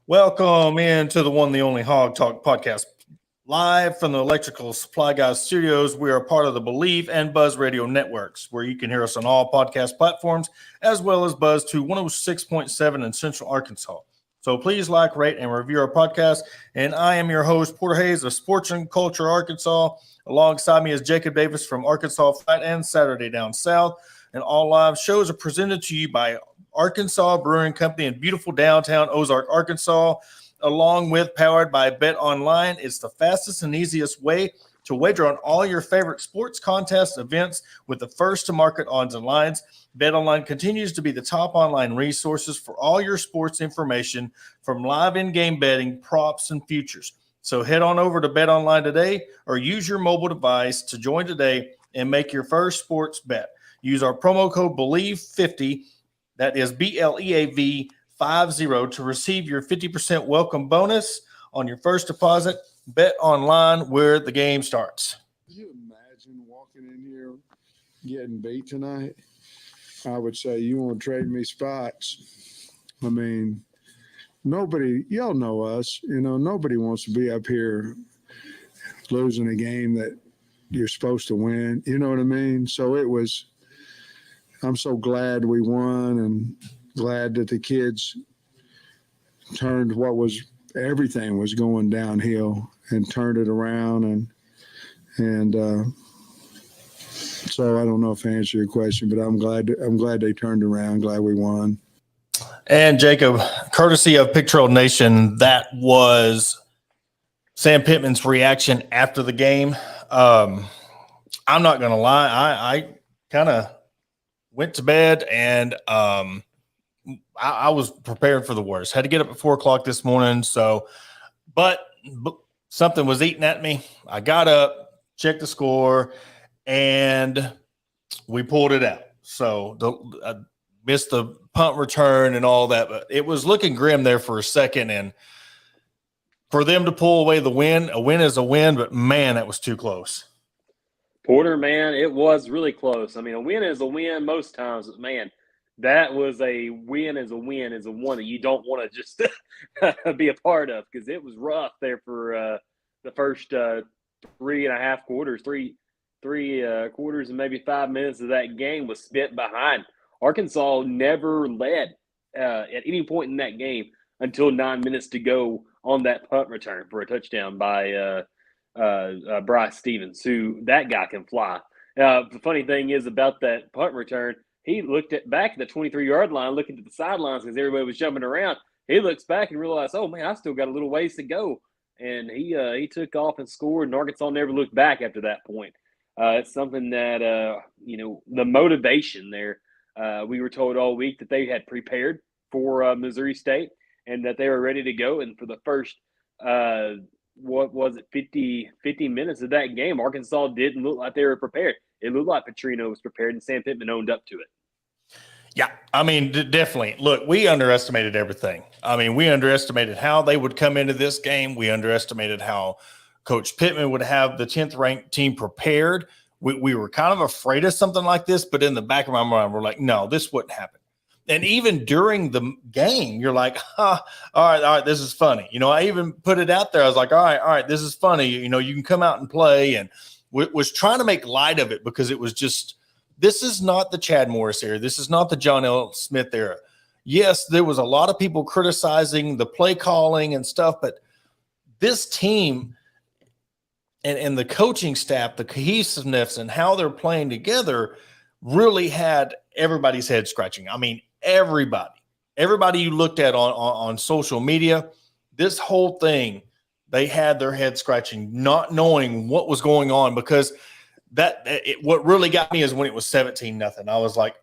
Welcome into the one, the only Hog Talk podcast, live from the Electrical Supply Guys studios. We are part of the Believe and Buzz Radio networks, where you can hear us on all podcast platforms, as well as Buzz to 106.7 in Central Arkansas. So please like, rate, and review our podcast. And I am your host, Porter Hayes of Sports and Culture Arkansas. Alongside me is Jacob Davis from Arkansas Flat and Saturday Down South. And all live shows are presented to you by Arkansas Brewing Company in beautiful downtown Ozark, Arkansas, along with powered by Bet Online. It's the fastest and easiest way to wager on all your favorite sports contests, events with the first to market odds and lines. Bet Online continues to be the top online resources for all your sports information, from live in-game betting, props, and futures. So head on over to Bet Online today, or use your mobile device to join today and make your first sports bet. Use our promo code BELIEVE50. That is BLEAV50 to receive your 50% welcome bonus on your first deposit. Bet Online, where the game starts. Could you imagine walking in here getting beat tonight? I would say, you want to trade me spots? I mean, nobody, y'all know us, nobody wants to be up here losing a game that you're supposed to win. You know what I mean? So I'm so glad we won, and glad that the kids turned everything was going downhill and turned it around. And so I don't know if I answered your question, but I'm glad they turned around. Glad we won. And Jacob, courtesy of Pig Trail Nation, that was Sam Pittman's reaction after the game. I'm not going to lie. I kind of went to bed, and I was prepared for the worst. Had to get up at 4 o'clock this morning. But something was eating at me. I got up, checked the score, and we pulled it out. So I missed the punt return and all that, but it was looking grim there for a second. And for them to pull away the win, a win is a win, but man, that was too close. Porter, man, it was really close. I mean, a win is a win most times, but man, that was a win is a one that you don't want to just be a part of, because it was rough there for the first 3.5 quarters, three quarters and maybe 5 minutes of that game was spent behind. Arkansas never led at any point in that game until 9 minutes to go on that punt return for a touchdown by Bryce Stevens, who that guy can fly. The funny thing is about that punt return, he looked back at the 23-yard line, looking at the sidelines because everybody was jumping around. He looks back and realized, oh man, I still got a little ways to go, and he took off and scored. And Arkansas never looked back after that point. It's something that the motivation there. We were told all week that they had prepared for Missouri State and that they were ready to go. And for the first 50 minutes of that game, Arkansas didn't look like they were prepared. It looked like Petrino was prepared, and Sam Pittman owned up to it. Yeah, I mean, definitely. Look, we underestimated everything. I mean, we underestimated how they would come into this game. We underestimated how Coach Pittman would have the 10th-ranked team prepared. We were kind of afraid of something like this, but in the back of my mind, we're like, no, this wouldn't happen. And even during the game, you're like, all right, this is funny. I even put it out there. I was like, all right, this is funny. You can come out and play, and was trying to make light of it, because it was just, this is not the Chad Morris era. This is not the John L. Smith era. Yes, there was a lot of people criticizing the play calling and stuff, but this team and the coaching staff, the cohesiveness and how they're playing together really had everybody's head scratching. I mean, everybody you looked at on social media, this whole thing, they had their head scratching, not knowing what was going on, because what really got me is when it was 17-0. I was like,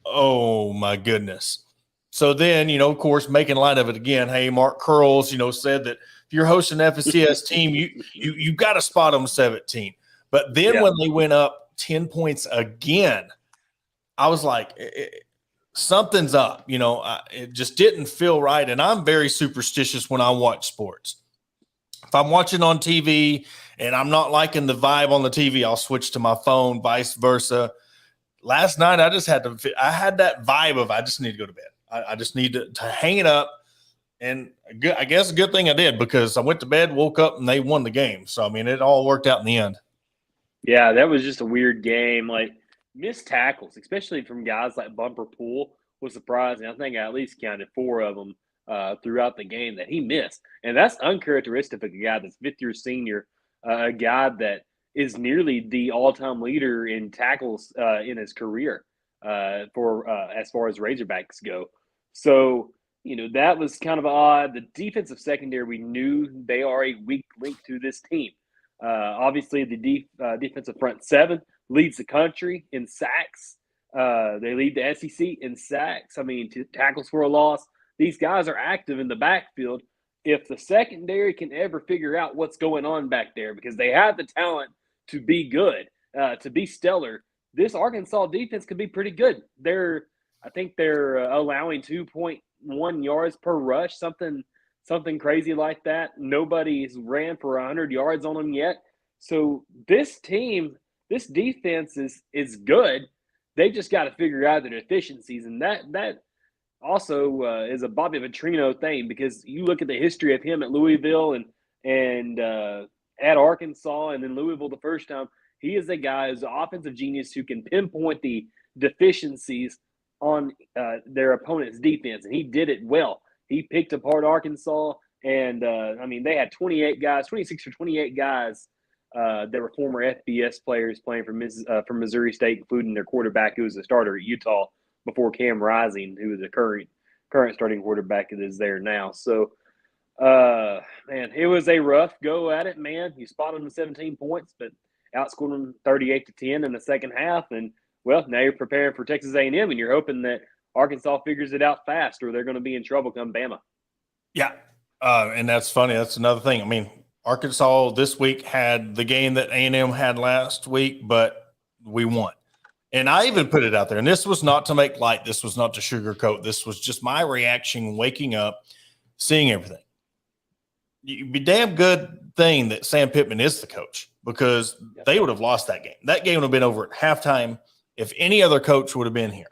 oh my goodness. So then, of course, making light of it again. Hey, Mark Curls, said that if you're hosting an FCS team, you got to spot them 17. But then when they went up 10 points again, I was like, something's up. It just didn't feel right. And I'm very superstitious when I watch sports. If I'm watching on TV and I'm not liking the vibe on the TV, I'll switch to my phone, vice versa. Last night, I had that vibe of I just need to go to bed. I just need to hang it up. And I guess a good thing I did, because I went to bed, woke up, and they won the game. So, I mean, it all worked out in the end. Yeah, that was just a weird game. Like, missed tackles, especially from guys like Bumper Pool, was surprising. I think I at least counted 4 of them throughout the game that he missed. And that's uncharacteristic of a guy that's fifth-year senior, a guy that is nearly the all-time leader in tackles in his career for as far as Razorbacks go. So, that was kind of odd. The defensive secondary, we knew they are a weak link to this team. Obviously, the defensive front 7 leads the country in sacks. They lead the SEC in sacks. I mean, tackles for a loss. These guys are active in the backfield. If the secondary can ever figure out what's going on back there, because they have the talent to be good, to be stellar, this Arkansas defense could be pretty good. I think they're allowing 2.1 yards per rush, something crazy like that. Nobody's ran for 100 yards on them yet. So this defense is good. They just got to figure out their deficiencies, and that also is a Bobby Petrino thing, because you look at the history of him at Louisville and at Arkansas, and then Louisville the first time. He is a guy who's an offensive genius who can pinpoint the deficiencies on their opponent's defense, and he did it well. He picked apart Arkansas, and they had 26 or 28 guys that were former FBS players playing for Missouri State, including their quarterback, who was a starter at Utah before Cam Rising, who is the current starting quarterback that is there now. So, man, it was a rough go at it, man. You spotted them 17 points, but outscored them 38-10 in the second half. And, well, now you're preparing for Texas A&M, and you're hoping that Arkansas figures it out fast, or they're going to be in trouble come Bama. Yeah, and that's funny. That's another thing. I mean, Arkansas this week had the game that A&M had last week, but we won. And I even put it out there, and this was not to make light. This was not to sugarcoat. This was just my reaction, waking up, seeing everything. It'd be damn good thing that Sam Pittman is the coach, because they would have lost that game. That game would have been over at halftime if any other coach would have been here.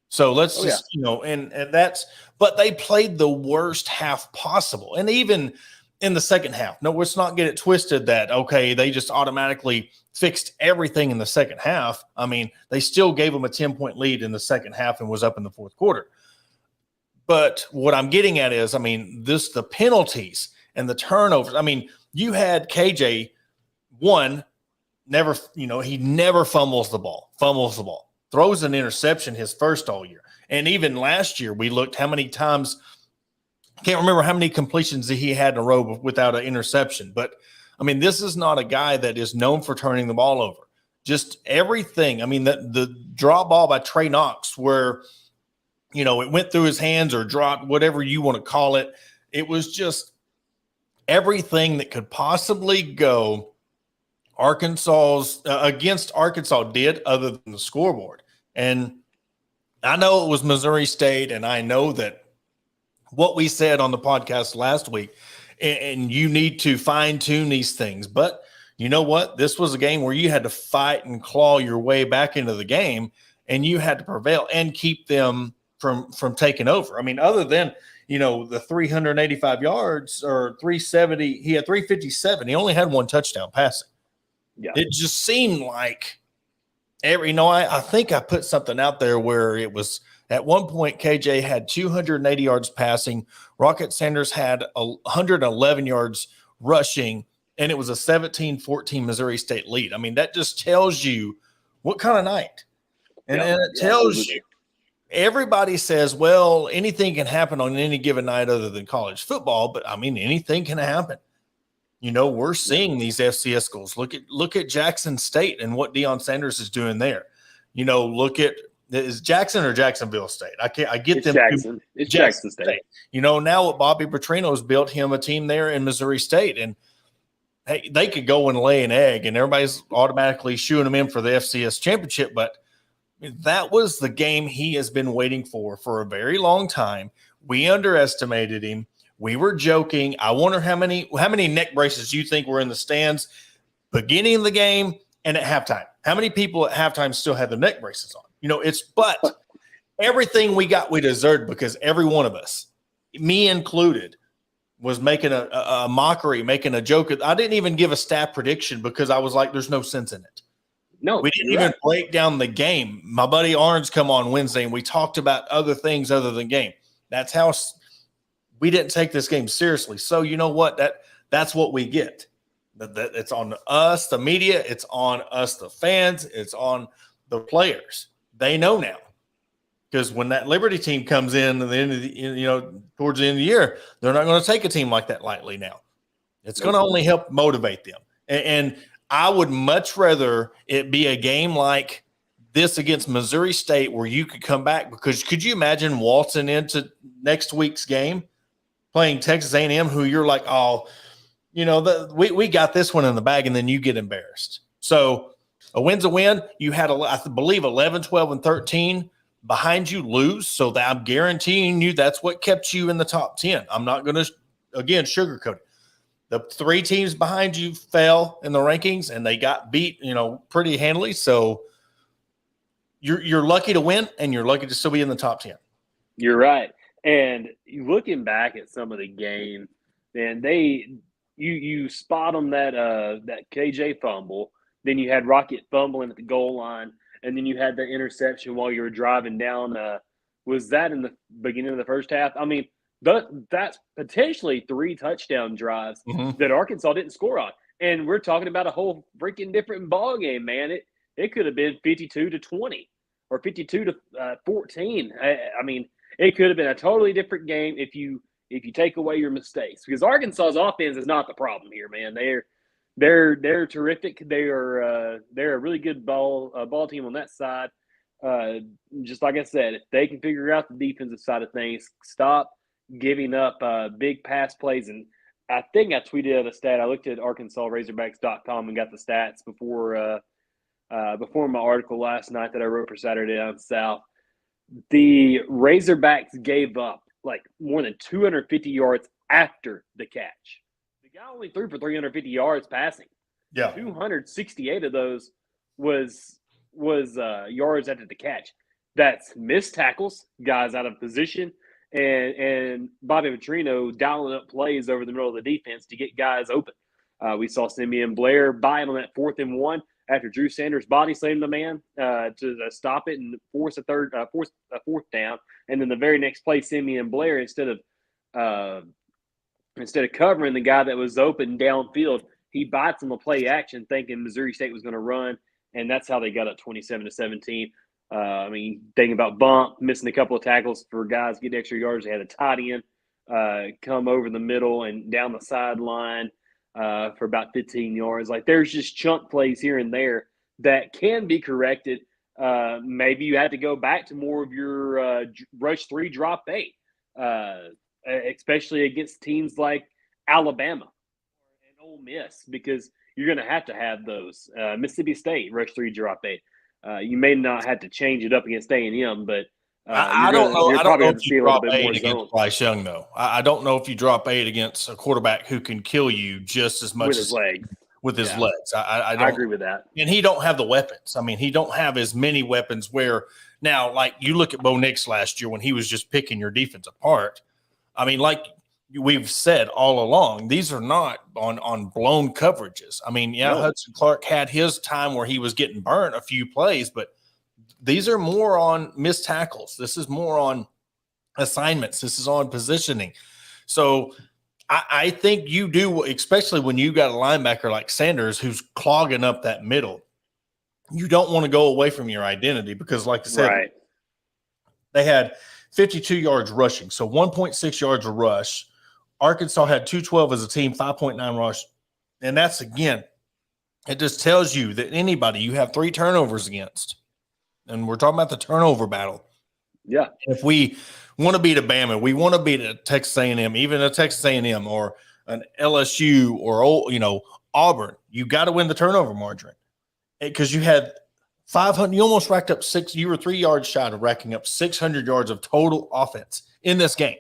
So let's and that's – but they played the worst half possible. And even in the second half, no, let's not get it twisted that, okay, they just automatically fixed everything in the second half. I mean, they still gave them a 10-point lead in the second half and was up in the fourth quarter. But what I'm getting at is, I mean, the penalties and the turnovers. I mean, you had KJ, he never fumbles the ball, throws an interception his first all year. And even last year, we looked how many times, can't remember how many completions that he had in a row without an interception. But, I mean, this is not a guy that is known for turning the ball over. Just everything. I mean, the draw ball by Trey Knox where, it went through his hands or dropped, whatever you want to call it. It was just everything that could possibly go against Arkansas did, other than the scoreboard. And I know it was Missouri State, and I know that what we said on the podcast last week, and you need to fine-tune these things. But you know what? This was a game where you had to fight and claw your way back into the game, and you had to prevail and keep them from taking over. I mean, other than, the 385 yards or 370, he had 357. He only had one touchdown passing. Yeah. It just seemed like I think I put something out there where it was at one point KJ had 280 yards passing. Rocket Sanders had 111 yards rushing, and it was a 17-14 Missouri State lead. I mean, that just tells you what kind of night. And, Yeah, and it tells absolutely. you, everybody says, well, anything can happen on any given night other than college football, but I mean, anything can happen. We're seeing these FCS schools. Look at Jackson State and what Deion Sanders is doing there. Look at, is Jackson or Jacksonville State? I get It's them. Jackson. It's Jackson State. Now what Bobby Petrino's built him a team there in Missouri State, and hey, they could go and lay an egg, and everybody's automatically shooing him in for the FCS championship. But that was the game he has been waiting for a very long time. We underestimated him. We were joking. I wonder how many neck braces you think were in the stands beginning of the game and at halftime. How many people at halftime still had their neck braces on? But everything we got, we deserved, because every one of us, me included, was making a mockery, making a joke. I didn't even give a stat prediction because I was like, there's no sense in it. No, we didn't even break down the game. My buddy Arns come on Wednesday, and we talked about other things other than game. That's how we didn't take this game seriously. So you know what? That's what we get. That it's on us, the media. It's on us, the fans. It's on the players. They know now, because when that Liberty team comes in at the end of the, towards the end of the year, they're not going to take a team like that lightly now. It's going to only help motivate them. And I would much rather it be a game like this against Missouri State where you could come back, because could you imagine waltzing into next week's game playing Texas A&M, who you're like, oh, we got this one in the bag, and then you get embarrassed. So a win's a win. You had, I believe, 11, 12, and 13 behind you lose. So that I'm guaranteeing you that's what kept you in the top 10. I'm not going to, again, sugarcoat it. The 3 teams behind you fell in the rankings, and they got beat, pretty handily. So you're lucky to win, and you're lucky to still be in the top 10. You're right. And looking back at some of the game, man, you spot them that KJ fumble. Then you had Rocket fumbling at the goal line, and then you had the interception while you were driving down. Was that in the beginning of the first half? I mean, that's potentially 3 touchdown drives that Arkansas didn't score on. And we're talking about a whole freaking different ball game, man. It could have been 52-20 or 52-14. I mean, it could have been a totally different game if you take away your mistakes, because Arkansas's offense is not the problem here, man. They're terrific. They're a really good ball team on that side. Just like I said, if they can figure out the defensive side of things, stop giving up big pass plays. And I think I tweeted out a stat. I looked at ArkansasRazorbacks.com and got the stats before my article last night that I wrote for Saturday Down South. The Razorbacks gave up like more than 250 yards after the catch. The guy only threw for 350 yards passing. Yeah, 268 of those was yards after the catch. That's missed tackles, guys out of position, and Bobby Petrino dialing up plays over the middle of the defense to get guys open. We saw Simeon Blair buying on that 4th and 1 after Drew Sanders body slammed the man to stop it and force a 4th down. And then the very next play, Simeon Blair, instead of covering the guy that was open downfield, he bites on the play action, thinking Missouri State was going to run, and that's how they got up 27-17. I mean, thinking about bump, missing a couple of tackles for guys getting extra yards. They had a tight end come over the middle and down the sideline for about 15 yards. Like, there's just chunk plays here and there that can be corrected. Maybe you had to go back to more of your rush 3, drop 8, especially against teams like Alabama and Ole Miss, because you're going to have those. Mississippi State, rush 3, drop 8. You may not have to change it up against A&M, but I don't know. You're I don't probably know going to if see you a little drop bit 8 more against zone Bryce Young, though. I don't know if you drop 8 against a quarterback who can kill you just as much with his legs. with his Yeah. legs. I I agree with that. And he don't have the weapons. I mean, he don't have as many weapons where now, like you look at Bo Nix last year when he was just picking your defense apart. I mean, like we've said all along, these are not on blown coverages. I mean, yeah, No. Hudson Clark had his time where he was getting burnt a few plays, but these are more on missed tackles. This is more on assignments. This is on positioning. So I think you do, especially when you got a linebacker like Sanders who's clogging up that middle. you don't want to go away from your identity because, like I said, Right. they had 52 yards rushing, so 1.6 yards a rush. Arkansas had 212 as a team, 5.9 rush. And that's, again, it just tells you that anybody you have 3 turnovers against, and we're talking about the turnover battle. Yeah. If we want to beat a Bama, we want to beat a Texas A&M, even a Texas A&M or an LSU or, Auburn, you got to win the turnover margin because you had 500. You almost racked up 6. You were 3 yards shy of racking up 600 yards of total offense in this game.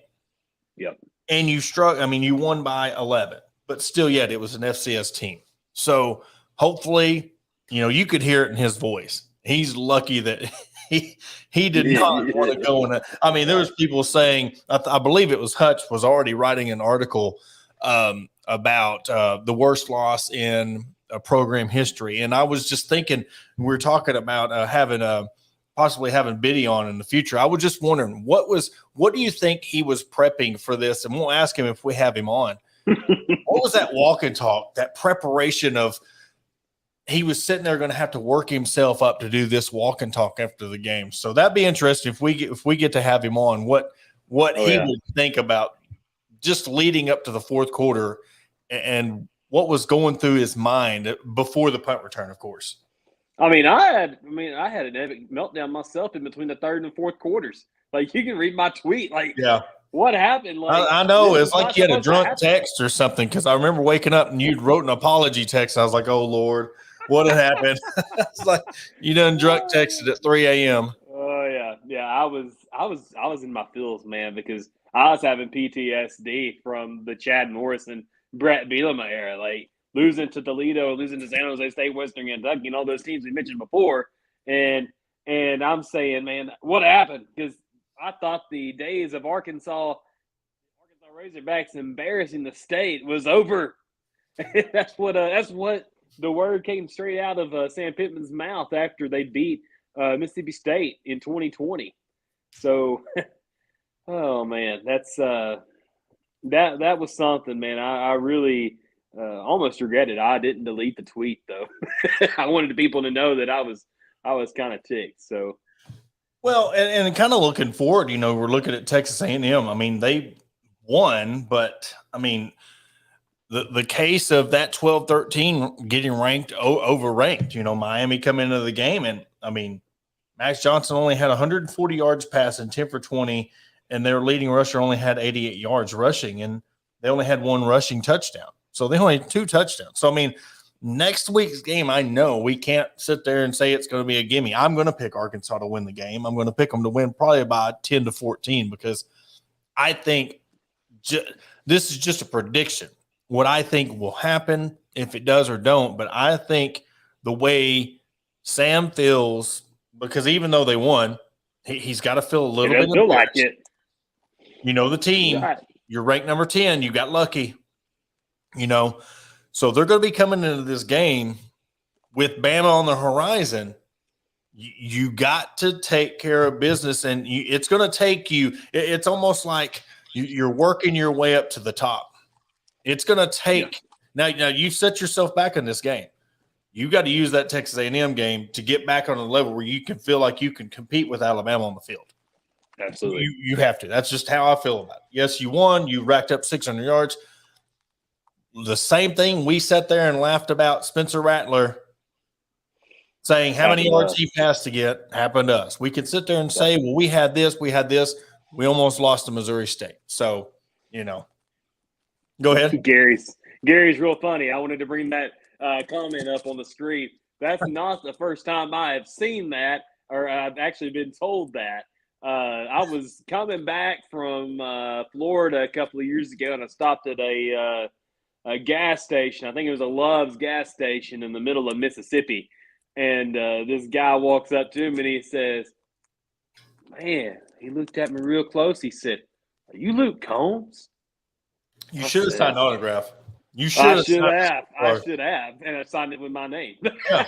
Yep. And you struck. I mean, you won by 11, but still, yet it was an FCS team. So hopefully, you could hear it in his voice. He's lucky that he did not want to go in it. I mean, there was people saying, I believe it was Hutch was already writing an article about the worst loss in program history. And I was just thinking, we were talking about possibly having Biddy on in the future. I was just wondering, what do you think he was prepping for this? And we'll ask him if we have him on. What was that walk and talk, that preparation of he was sitting there going to have to work himself up to do this walk and talk after the game. So that'd be interesting if we get to have him on, what he would think about just leading up to the fourth quarter and what was going through his mind before the punt return, of course. I had an epic meltdown myself in between the third and fourth quarters. Like, you can read my tweet. Like, yeah, what happened? Like, I know it's like you had a drunk text or something, because I remember waking up and you wrote an apology text. I was like, "Oh Lord, what had happened?" It's like you done drunk texted at 3 a.m. Oh yeah. I was in my feels, man, because I was having PTSD from the Chad Morrison, Brett Bielema era, like losing to Toledo, losing to San Jose State, Western Kentucky, and all those teams we mentioned before. And I'm saying, man, what happened? Because I thought the days of Arkansas Razorbacks embarrassing the state was over. That's what the word came straight out of Sam Pittman's mouth after they beat Mississippi State in 2020. So, oh man, that's that was something, man. I really almost regret it. I didn't delete the tweet though. I wanted the people to know that I was kind of ticked. So, well, and kind of looking forward, we're looking at Texas A&M. I mean, they won, but I mean, the case of that 12-13 getting ranked overranked. Miami come into the game, and I mean, Max Johnson only had 140 yards passing, 10 for 20, and their leading rusher only had 88 yards rushing, and they only had 1 rushing touchdown. So they only had 2 touchdowns. So I mean, next week's game, I know we can't sit there and say it's going to be a gimme. I'm going to pick Arkansas to win the game. I'm going to pick them to win probably by 10-14 because I think this is just a prediction. What I think will happen, if it does or don't, but I think the way Sam feels, because even though they won, he's got to feel a little bit feel like it. The team, right. You're ranked number 10. You got lucky, So they're going to be coming into this game with Bama on the horizon. You got to take care of business, and it's going to take you. It's almost like you're working your way up to the top. It's going to take now you set yourself back in this game. You got to use that Texas A&M game to get back on a level where you can feel like you can compete with Alabama on the field. Absolutely. You have to. That's just how I feel about it. Yes, you won. You racked up 600 yards. The same thing we sat there and laughed about Spencer Rattler saying how many yards he passed to get happened to us. We could sit there and say, well, we had this. We almost lost to Missouri State. So, go ahead. Gary's real funny. I wanted to bring that comment up on the screen. That's not the first time I have seen that, or I've actually been told that. I was coming back from Florida a couple of years ago, and I stopped at a gas station. I think it was a Love's gas station in the middle of Mississippi. And this guy walks up to him and he says, man, he looked at me real close. He said, are you Luke Combs? You should have signed an autograph. You should I have. I should have. And I signed it with my name. Yeah.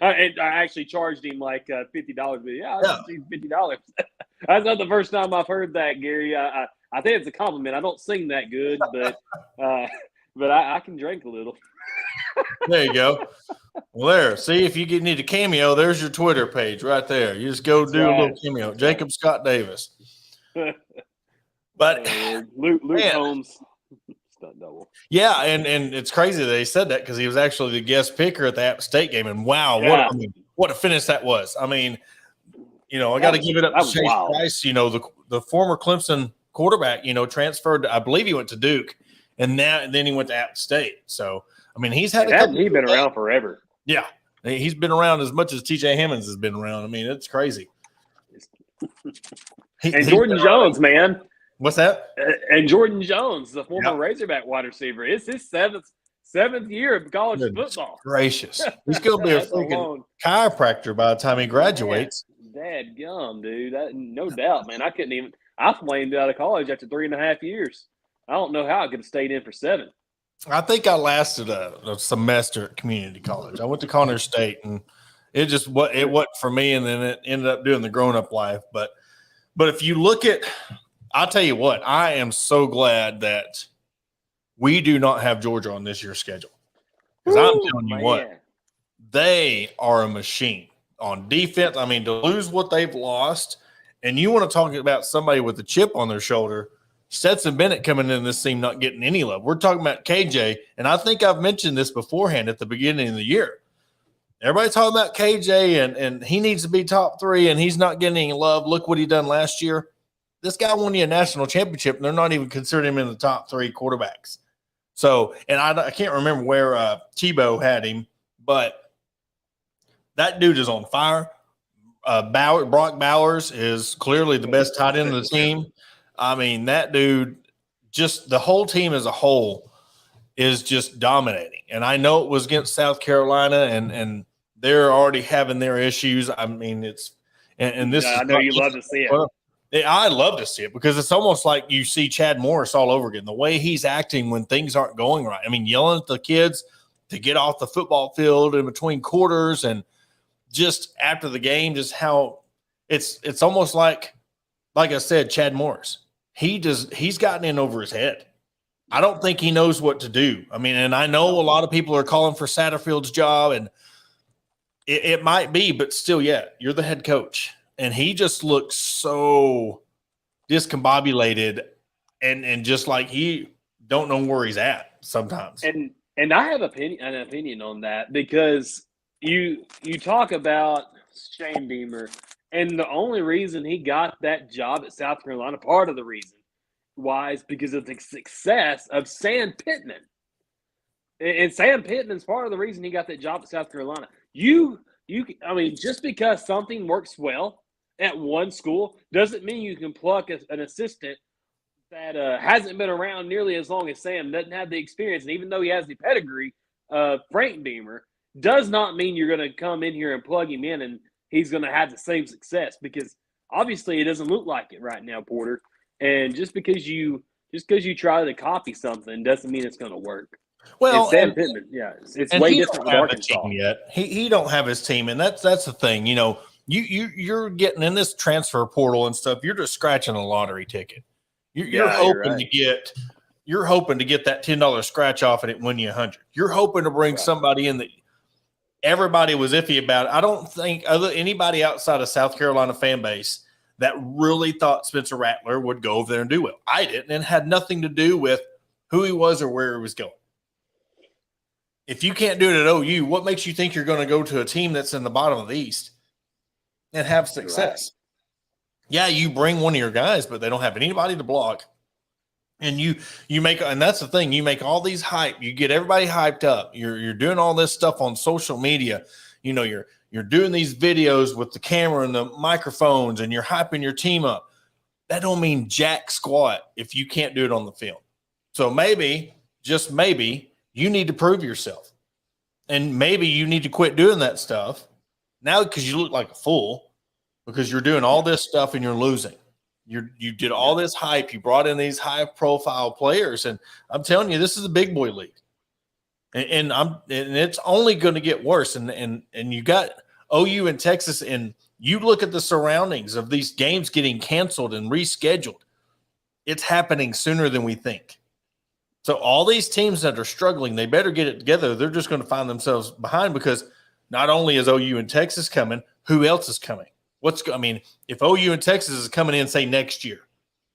And I actually charged him like $50. But I received $50. That's not the first time I've heard that, Gary. I think it's a compliment. I don't sing that good, but I can drink a little. There you go. Well, there. See, if you need a cameo, there's your Twitter page right there. You just go do a little cameo. That's Jacob Scott Davis. But Luke man, Holmes, stunt double. yeah, and it's crazy that they said that because he was actually the guest picker at the App State game. And wow, Yeah. what a finish that was. I mean, I got to give it up to Chase Price. The former Clemson quarterback, transferred. I believe he went to Duke, and then he went to App State. So, I mean, he's had he's been around forever. Yeah, he's been around as much as T.J. Hammonds has been around. I mean, it's crazy. And Jordan Jones, man. What's that? And Jordan Jones, the former Razorback wide receiver. It's his seventh year of college football. Gracious. He's going to be a freaking chiropractor by the time he graduates. Dad gum, dude. No doubt, man. I flamed out of college after 3.5 years. I don't know how I could have stayed in for 7. I think I lasted a semester at community college. I went to Connor State, and it wasn't for me, and then it ended up doing the grown-up life. But if you look at – I'll tell you what, I am so glad that we do not have Georgia on this year's schedule. Because I'm telling you what, they are a machine on defense. I mean, to lose what they've lost, and you want to talk about somebody with a chip on their shoulder – Stetson Bennett coming in this team not getting any love. We're talking about KJ, and I think I've mentioned this beforehand at the beginning of the year. Everybody's talking about KJ, and he needs to be top 3, and he's not getting any love. Look what he done last year. This guy won you a national championship, and they're not even considering him in the top 3 quarterbacks. So, and I can't remember where Tebow had him, but that dude is on fire. Brock Bowers is clearly the best tight end of the team. I mean, that dude, just the whole team as a whole is just dominating. And I know it was against South Carolina, and they're already having their issues. I mean, and this is – I know you love to see it. I love to see it because it's almost like you see Chad Morris all over again, the way he's acting when things aren't going right. I mean, yelling at the kids to get off the football field in between quarters, and just after the game, just how it's almost like I said, Chad Morris. He's gotten in over his head. I don't think he knows what to do. I mean, and I know a lot of people are calling for Satterfield's job, and it might be, but still, you're the head coach. And he just looks so discombobulated and just like he don't know where he's at sometimes. And I have an opinion on that because you talk about Shane Beamer. And the only reason he got that job at South Carolina, part of the reason, was because of the success of Sam Pittman. And Sam Pittman's part of the reason he got that job at South Carolina. I mean, just because something works well at one school doesn't mean you can pluck an assistant that hasn't been around nearly as long as Sam, doesn't have the experience, and even though he has the pedigree of Frank Beamer, does not mean you're going to come in here and plug him in and he's going to have the same success, because obviously it doesn't look like it right now, Porter. And just because you try to copy something doesn't mean it's going to work. Well, Sam Pittman, it's way different with Arkansas. Yet. He don't have his team, and that's the thing. You're getting in this transfer portal and stuff. You're just scratching a lottery ticket. You're hoping to get that $10 scratch off and it win you $100. You're hoping to bring somebody in that everybody was iffy about it. I don't think anybody outside of South Carolina fan base that really thought Spencer Rattler would go over there and do well. I didn't, and it had nothing to do with who he was or where he was going. If you can't do it at OU, what makes you think you're going to go to a team that's in the bottom of the East and have success? Right. Yeah, you bring one of your guys, but they don't have anybody to block. And you make, and that's the thing, you make all these hype, you get everybody hyped up. You're doing all this stuff on social media. You're doing these videos with the camera and the microphones, and you're hyping your team up. That don't mean jack squat if you can't do it on the field. So maybe, just maybe, you need to prove yourself. And maybe you need to quit doing that stuff now because you look like a fool, because you're doing all this stuff and you're losing. You did all this hype. You brought in these high-profile players, and I'm telling you, this is a big boy league, and it's only going to get worse. And you got OU and Texas, and you look at the surroundings of these games getting canceled and rescheduled. It's happening sooner than we think. So all these teams that are struggling, they better get it together. They're just going to find themselves behind because not only is OU and Texas coming, who else is coming? If OU and Texas is coming in, say, next year,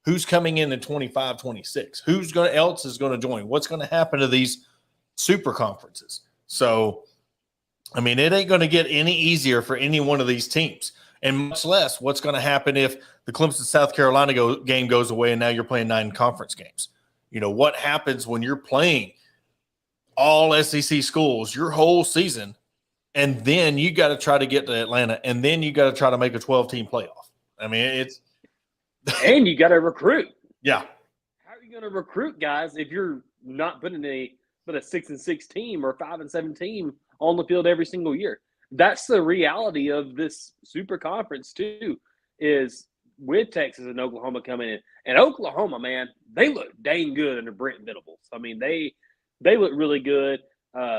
who's coming in 25, 26? Who's else is going to join? What's going to happen to these super conferences? So, it ain't going to get any easier for any one of these teams. And much less what's going to happen if the Clemson-South Carolina game goes away and now you're playing 9 conference games. What happens when you're playing all SEC schools your whole season, and then you got to try to get to Atlanta, and then you got to try to make a 12-team playoff. It's – and you got to recruit. Yeah. How are you going to recruit guys if you're not putting a 6-6 team or 5-7 team on the field every single year? That's the reality of this super conference too, is with Texas and Oklahoma coming in. And Oklahoma, man, they look dang good under Brent Venables. They look really good.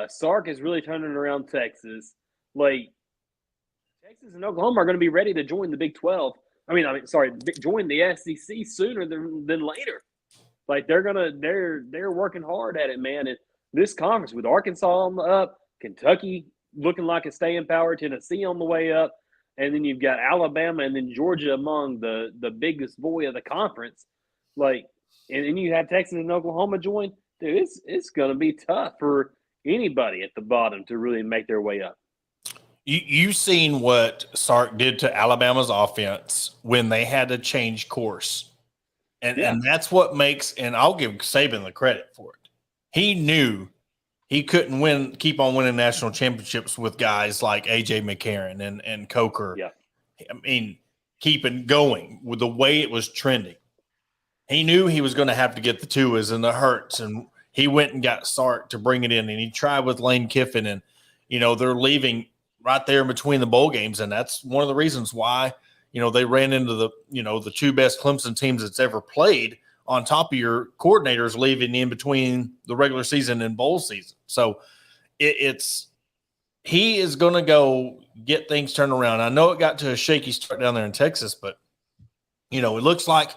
Sark is really turning around Texas. Texas and Oklahoma are going to be ready to join the Big 12. Join the SEC sooner than later. They're working hard at it, man. And this conference with Arkansas on the up, Kentucky looking like a staying power, Tennessee on the way up, and then you've got Alabama and then Georgia among the biggest boy of the conference. And then you have Texas and Oklahoma join. Dude, it's going to be tough for anybody at the bottom to really make their way up. You've seen what Sark did to Alabama's offense when they had to change course. And that's what makes – and I'll give Saban the credit for it. He knew he couldn't keep on winning national championships with guys like A.J. McCarron and Coker. Yeah. Keeping going with the way it was trending. He knew he was going to have to get the Tuas and the Hurts, and he went and got Sark to bring it in, and he tried with Lane Kiffin, and, they're leaving right there in between the bowl games, and that's one of the reasons why, they ran into the 2 best Clemson teams that's ever played, on top of your coordinators leaving in between the regular season and bowl season. So he is going to go get things turned around. I know it got to a shaky start down there in Texas, but, it looks like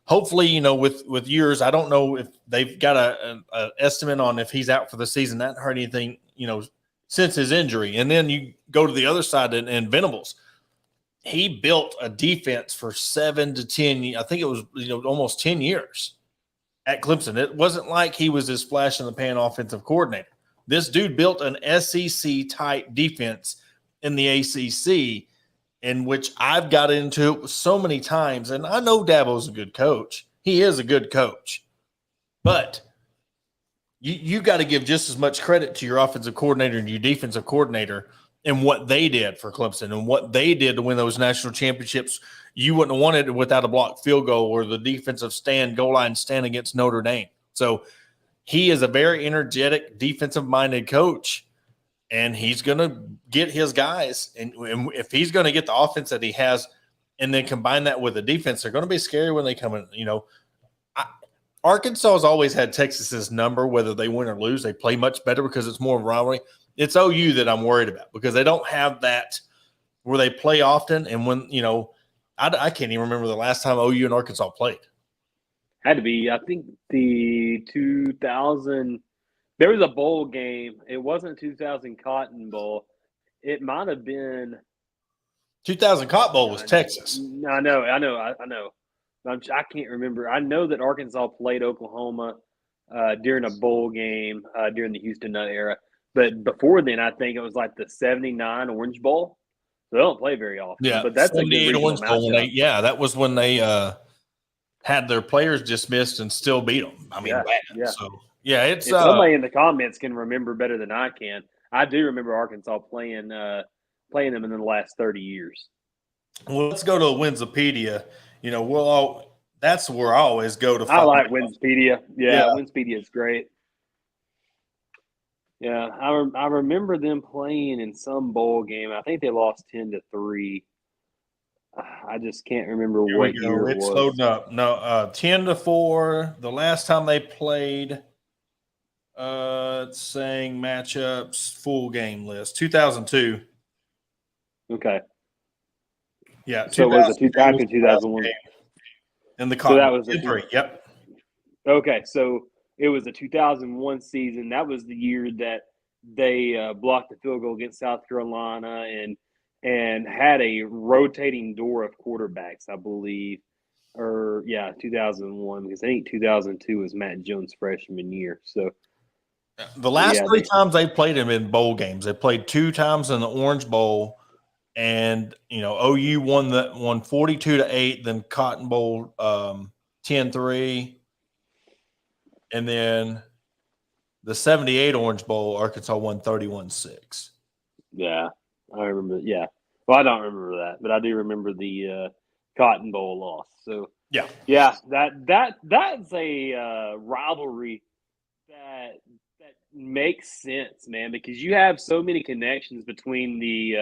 hopefully, with yours, I don't know if they've got a estimate on if he's out for the season. That didn't hurt anything, since his injury. And then you go to the other side in Venables. He built a defense for 7 to 10. I think it was almost 10 years at Clemson. It wasn't like he was this flash in the pan offensive coordinator. This dude built an SEC type defense in the ACC, in which I've got into it so many times. And I know Dabo's a good coach. He is a good coach, but you got to give just as much credit to your offensive coordinator and your defensive coordinator and what they did for Clemson and what they did to win those national championships. You wouldn't have wanted it without a blocked field goal or the defensive goal line stand against Notre Dame. So he is a very energetic, defensive-minded coach, and he's going to get his guys. And if he's going to get the offense that he has and then combine that with the defense, they're going to be scary when they come in. Arkansas has always had Texas's number, whether they win or lose. They play much better because it's more of a rivalry. It's OU that I'm worried about because they don't have that where they play often. And when, I can't even remember the last time OU and Arkansas played. Had to be, I think, the 2000 – there was a bowl game. It wasn't 2000 Cotton Bowl. It might have been – 2000 Cotton Bowl was Texas. I know. I can't remember. I know that Arkansas played Oklahoma during a bowl game during the Houston Nutt era. But before then, I think it was like the 79 Orange Bowl. So they don't play very often. Yeah, but that's a good Orange Bowl. That was when they had their players dismissed and still beat them. Bad. Yeah. So, it's if somebody in the comments can remember better than I can. I do remember Arkansas playing them in the last 30 years. Well, let's go to Winsipedia. That's where I always go to. I like Winsipedia. Yeah, Winsipedia is great. Yeah, I remember them playing in some bowl game. I think they lost 10-3. I just can't remember what year it was. It's loading up. No, 10-4. The last time they played, it's saying matchups, full game list, 2002. Okay. Yeah. So it was a 2001. In the so that was three. Yep. Okay, so it was a 2001 season. That was the year that they blocked the field goal against South Carolina and had a rotating door of quarterbacks, I believe. Or yeah, 2001, because I think 2002 was Matt Jones' freshman year. So The last yeah, three times they played him in bowl games, they played 2 times in the Orange Bowl, and OU won 42-8, then Cotton Bowl 10-3, and then the 78 Orange Bowl, Arkansas won 31-6. yeah, I remember. Yeah, well, I don't remember that, but I do remember the Cotton Bowl loss. So yeah, that's a rivalry that makes sense, man, because you have so many connections between the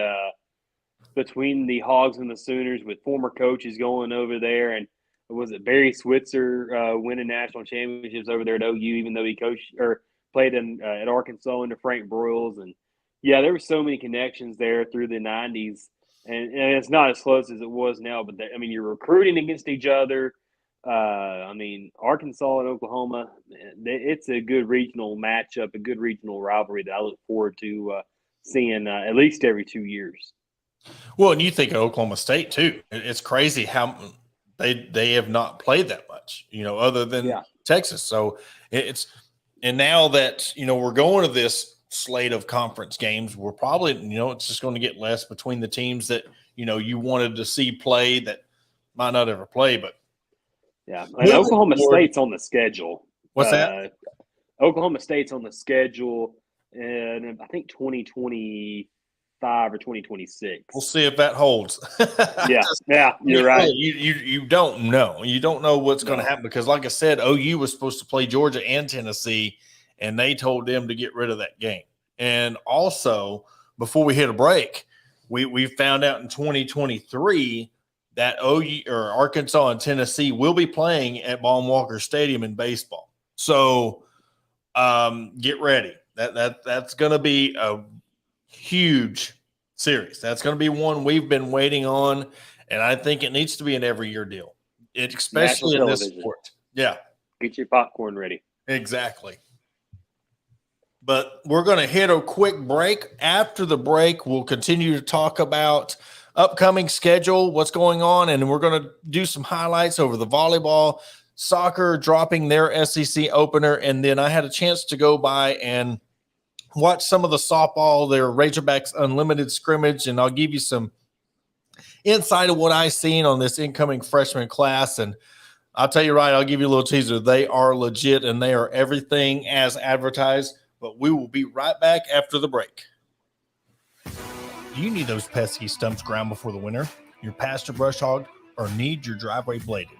Hogs and the Sooners, with former coaches going over there. And was it Barry Switzer winning national championships over there at OU, even though he coached or played at Arkansas under Frank Broyles. And yeah, there were so many connections there through the 90s. And it's not as close as it was now, but you're recruiting against each other. Arkansas and Oklahoma, it's a good regional matchup, a good regional rivalry that I look forward to seeing at least every 2 years. Well, and you think of Oklahoma State too. It's crazy how they have not played that much, other than Texas. So and now that we're going to this slate of conference games, we're probably it's just going to get less between the teams that you wanted to see play that might not ever play. But yeah, and Oklahoma State's on the schedule. What's that? Oklahoma State's on the schedule, and I think 2025 or 2026. We'll see if that holds. Yeah, you're right. You don't know. You don't know what's going to happen because, like I said, OU was supposed to play Georgia and Tennessee, and they told them to get rid of that game. And also, before we hit a break, we found out in 2023 that OU or Arkansas and Tennessee will be playing at Baum-Walker Stadium in baseball. So get ready. That's going to be a huge series. That's going to be one we've been waiting on, and I think it needs to be an every year deal, especially in this sport. Yeah. Get your popcorn ready. Exactly. But we're going to hit a quick break. After the break, we'll continue to talk about upcoming schedule, what's going on, and we're going to do some highlights over the volleyball, soccer dropping their SEC opener, and then I had a chance to go by and watch some of the softball, their Razorbacks Unlimited scrimmage, and I'll give you some insight of what I've seen on this incoming freshman class. And I'll tell you right, I'll give you a little teaser. They are legit, and they are everything as advertised. But we will be right back after the break. Do you need those pesky stumps ground before the winter? Your pasture brush hogged, or need your driveway bladed?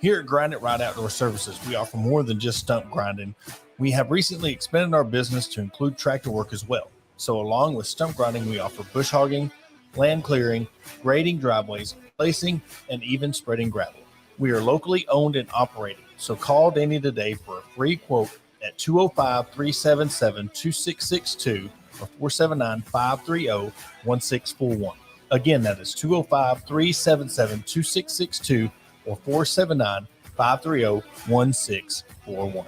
Here at Grind It Right Outdoor Services, we offer more than just stump grinding. We have recently expanded our business to include tractor work as well. So along with stump grinding, we offer bush hogging, land clearing, grading driveways, placing, and even spreading gravel. We are locally owned and operated, so call Danny today for a free quote at 205-377-2662 or 479-530-1641. Again, that is 205-377-2662 or 479-530-1641.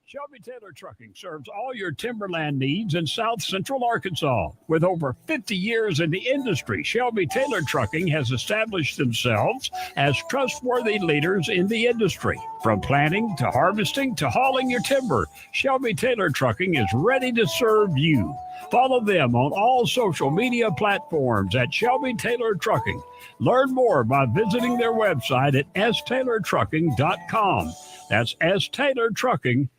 Shelby Taylor Trucking serves all your timberland needs in South Central Arkansas. With over 50 years in the industry, Shelby Taylor Trucking has established themselves as trustworthy leaders in the industry. From planting to harvesting to hauling your timber, Shelby Taylor Trucking is ready to serve you. Follow them on all social media platforms at Shelby Taylor Trucking. Learn more by visiting their website at staylortrucking.com. That's staylortrucking.com.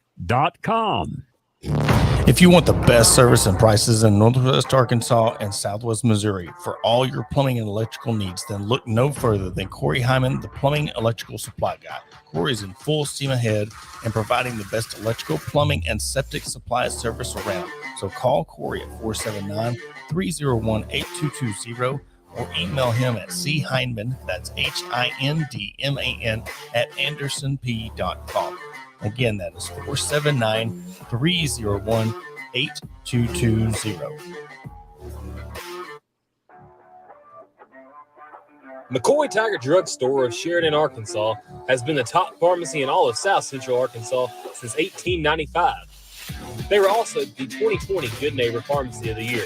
If you want the best service and prices in Northwest Arkansas and Southwest Missouri for all your plumbing and electrical needs, then look no further than Corey Hyman, the plumbing electrical supply guy. Corey is in full steam ahead and providing the best electrical, plumbing, and septic supply service around. So call Corey at 479-301-8220 or email him at chindman, that's HINDMAN, at andersonp.com. Again, that is 479-301-8220. McCoy Tiger Drug Store of Sheridan, Arkansas, has been the top pharmacy in all of South Central Arkansas since 1895. They were also the 2020 Good Neighbor Pharmacy of the Year.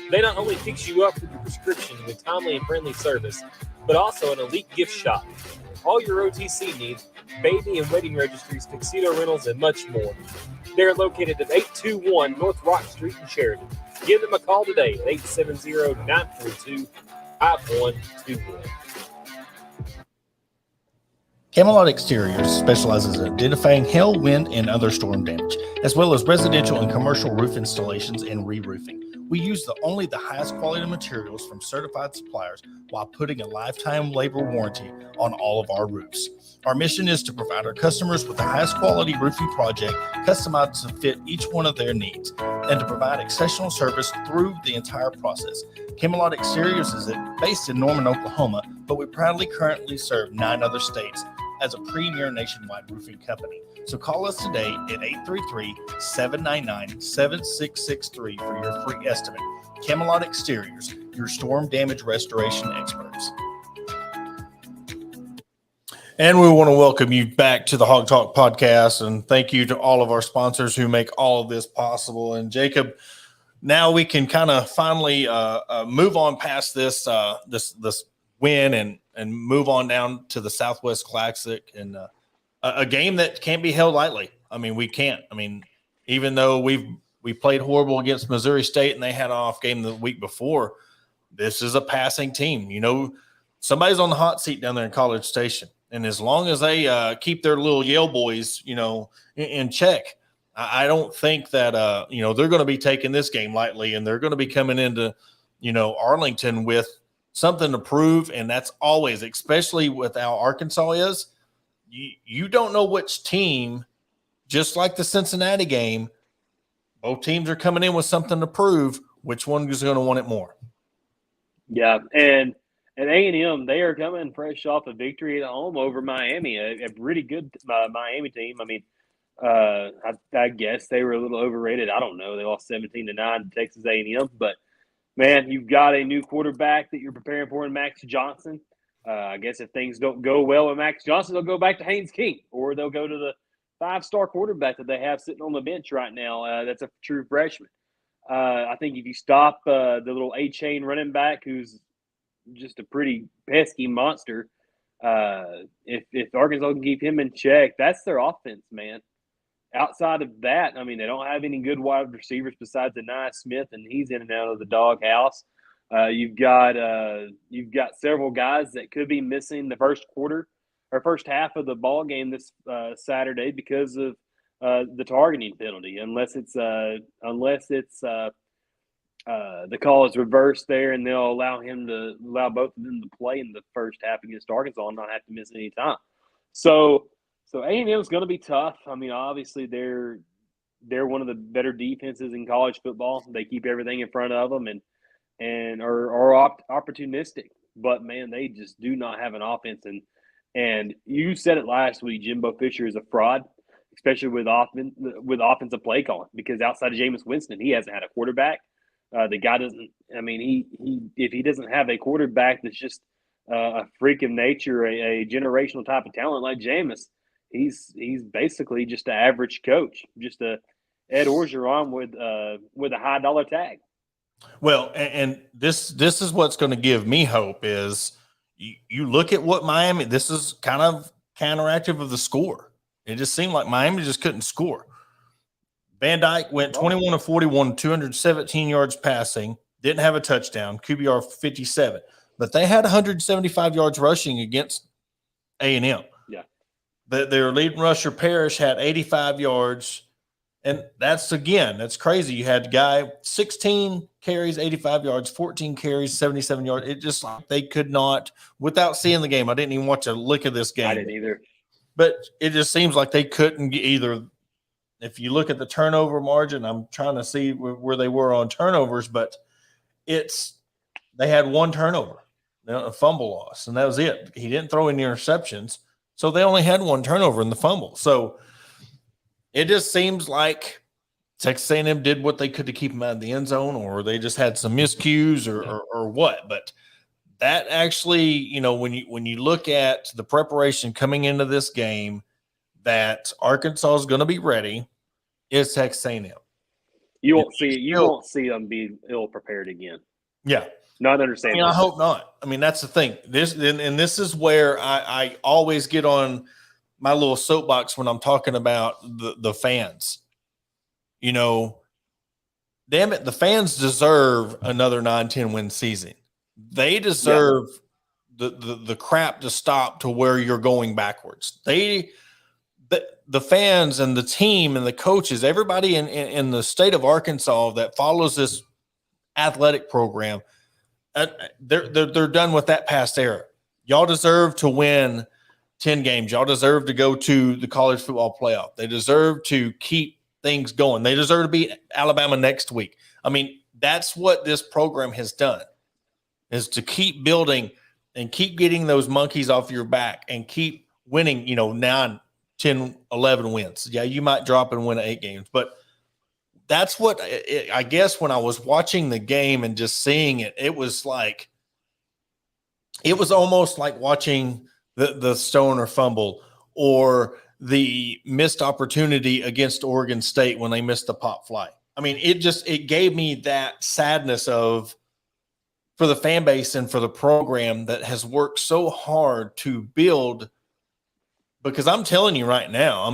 They not only fix you up with your prescription with timely and friendly service, but also an elite gift shop. All your OTC needs, baby and wedding registries, tuxedo rentals, and much more. They're located at 821 North Rock Street in Sheridan. Give them a call today at 870-942-5121. Camelot Exteriors specializes in identifying hail, wind, and other storm damage, as well as residential and commercial roof installations and re-roofing. We use only the highest quality materials from certified suppliers while putting a lifetime labor warranty on all of our roofs. Our mission is to provide our customers with the highest quality roofing project customized to fit each one of their needs and to provide exceptional service through the entire process. Camelot Exteriors is based in Norman, Oklahoma, but we proudly currently serve 9 other states as a premier nationwide roofing company. So call us today at 833-799-7663 for your free estimate. Camelot Exteriors, your storm damage restoration experts. And we want to welcome you back to the Hog Talk podcast, and thank you to all of our sponsors who make all of this possible. And Jacob, now we can kind of finally move on past this this win and move on down to the Southwest Classic, and a game that can't be held lightly. I mean, we can't. I mean, even though we played horrible against Missouri State and they had an off game the week before, this is a passing team. You know, somebody's on the hot seat down there in College Station. And as long as they keep their little Yale boys, you know, in check, I don't think that, you know, they're going to be taking this game lightly, and they're going to be coming into, you know, Arlington with something to prove. And that's always, especially with how Arkansas is, you don't know which team, just like the Cincinnati game, both teams are coming in with something to prove. Which one is going to want it more? Yeah, and at A&M, they are coming fresh off a victory at home over Miami, a really good Miami team. I mean, I guess they were a little overrated. I don't know. They lost 17-9 to Texas A&M. But, man, you've got a new quarterback that you're preparing for in Max Johnson. I guess if things don't go well with Max Johnson, they'll go back to Haynes King, or they'll go to the 5-star quarterback that they have sitting on the bench right now. That's a true freshman. I think if you stop the little A-chain running back who's just a pretty pesky monster, if Arkansas can keep him in check, that's their offense, man. Outside of that, I mean, they don't have any good wide receivers besides Aniyah Smith, and he's in and out of the doghouse. You've got several guys that could be missing the first quarter or first half of the ball game this Saturday because of the targeting penalty, unless it's the call is reversed there, and they'll allow both of them to play in the first half against Arkansas and not have to miss any time. So A&M is going to be tough. I mean, obviously they're one of the better defenses in college football. They keep everything in front of them and are opportunistic. But man, they just do not have an offense. And you said it last week, Jimbo Fisher is a fraud, especially with offensive play calling, because outside of Jameis Winston, he hasn't had a quarterback. The guy doesn't. I mean, he if he doesn't have a quarterback that's just a freak of nature, a generational type of talent like Jameis, he's basically just an average coach, just a Ed Orgeron with a high dollar tag. Well, and this is what's going to give me hope is you look at what Miami. This is kind of counteractive of the score. It just seemed like Miami just couldn't score. Van Dyke went 21 of 41, 217 yards passing, didn't have a touchdown, QBR 57, but they had 175 yards rushing against A&M. Yeah. Their leading rusher, Parrish, had 85 yards, and that's crazy. You had a guy, 16 carries, 85 yards, 14 carries, 77 yards. It just like they could not, without seeing the game, I didn't even watch a lick of this game. I didn't either. But it just seems like they couldn't either. If you look at the turnover margin, I'm trying to see where they were on turnovers, but they had one turnover, a fumble loss, and that was it. He didn't throw any interceptions, so they only had one turnover in the fumble. So it just seems like Texas A&M did what they could to keep him out of the end zone, or they just had some miscues or what. But that actually, when you look at the preparation coming into this game, that Arkansas is going to be ready, is Texas A&M. You won't see them be ill prepared again. Yeah. Not understanding. I hope not. That's the thing. This is where I always get on my little soapbox when I'm talking about the fans. Damn it, the fans deserve another 9-10 win season. They deserve the crap to stop to where you're going backwards. The fans and the team and the coaches, everybody in the state of Arkansas that follows this athletic program, they're done with that past era. Y'all deserve to win 10 games. Y'all deserve to go to the college football playoff. They deserve to keep things going. They deserve to beat Alabama next week. That's what this program has done, is to keep building and keep getting those monkeys off your back and keep winning, 9, 10, 11 wins. Yeah, you might drop and win 8 games, but that's what I guess when I was watching the game and just seeing it, it was almost like watching the Stoner fumble or the missed opportunity against Oregon State when they missed the pop fly. It gave me that sadness for the fan base and for the program that has worked so hard to build, because I'm telling you right now,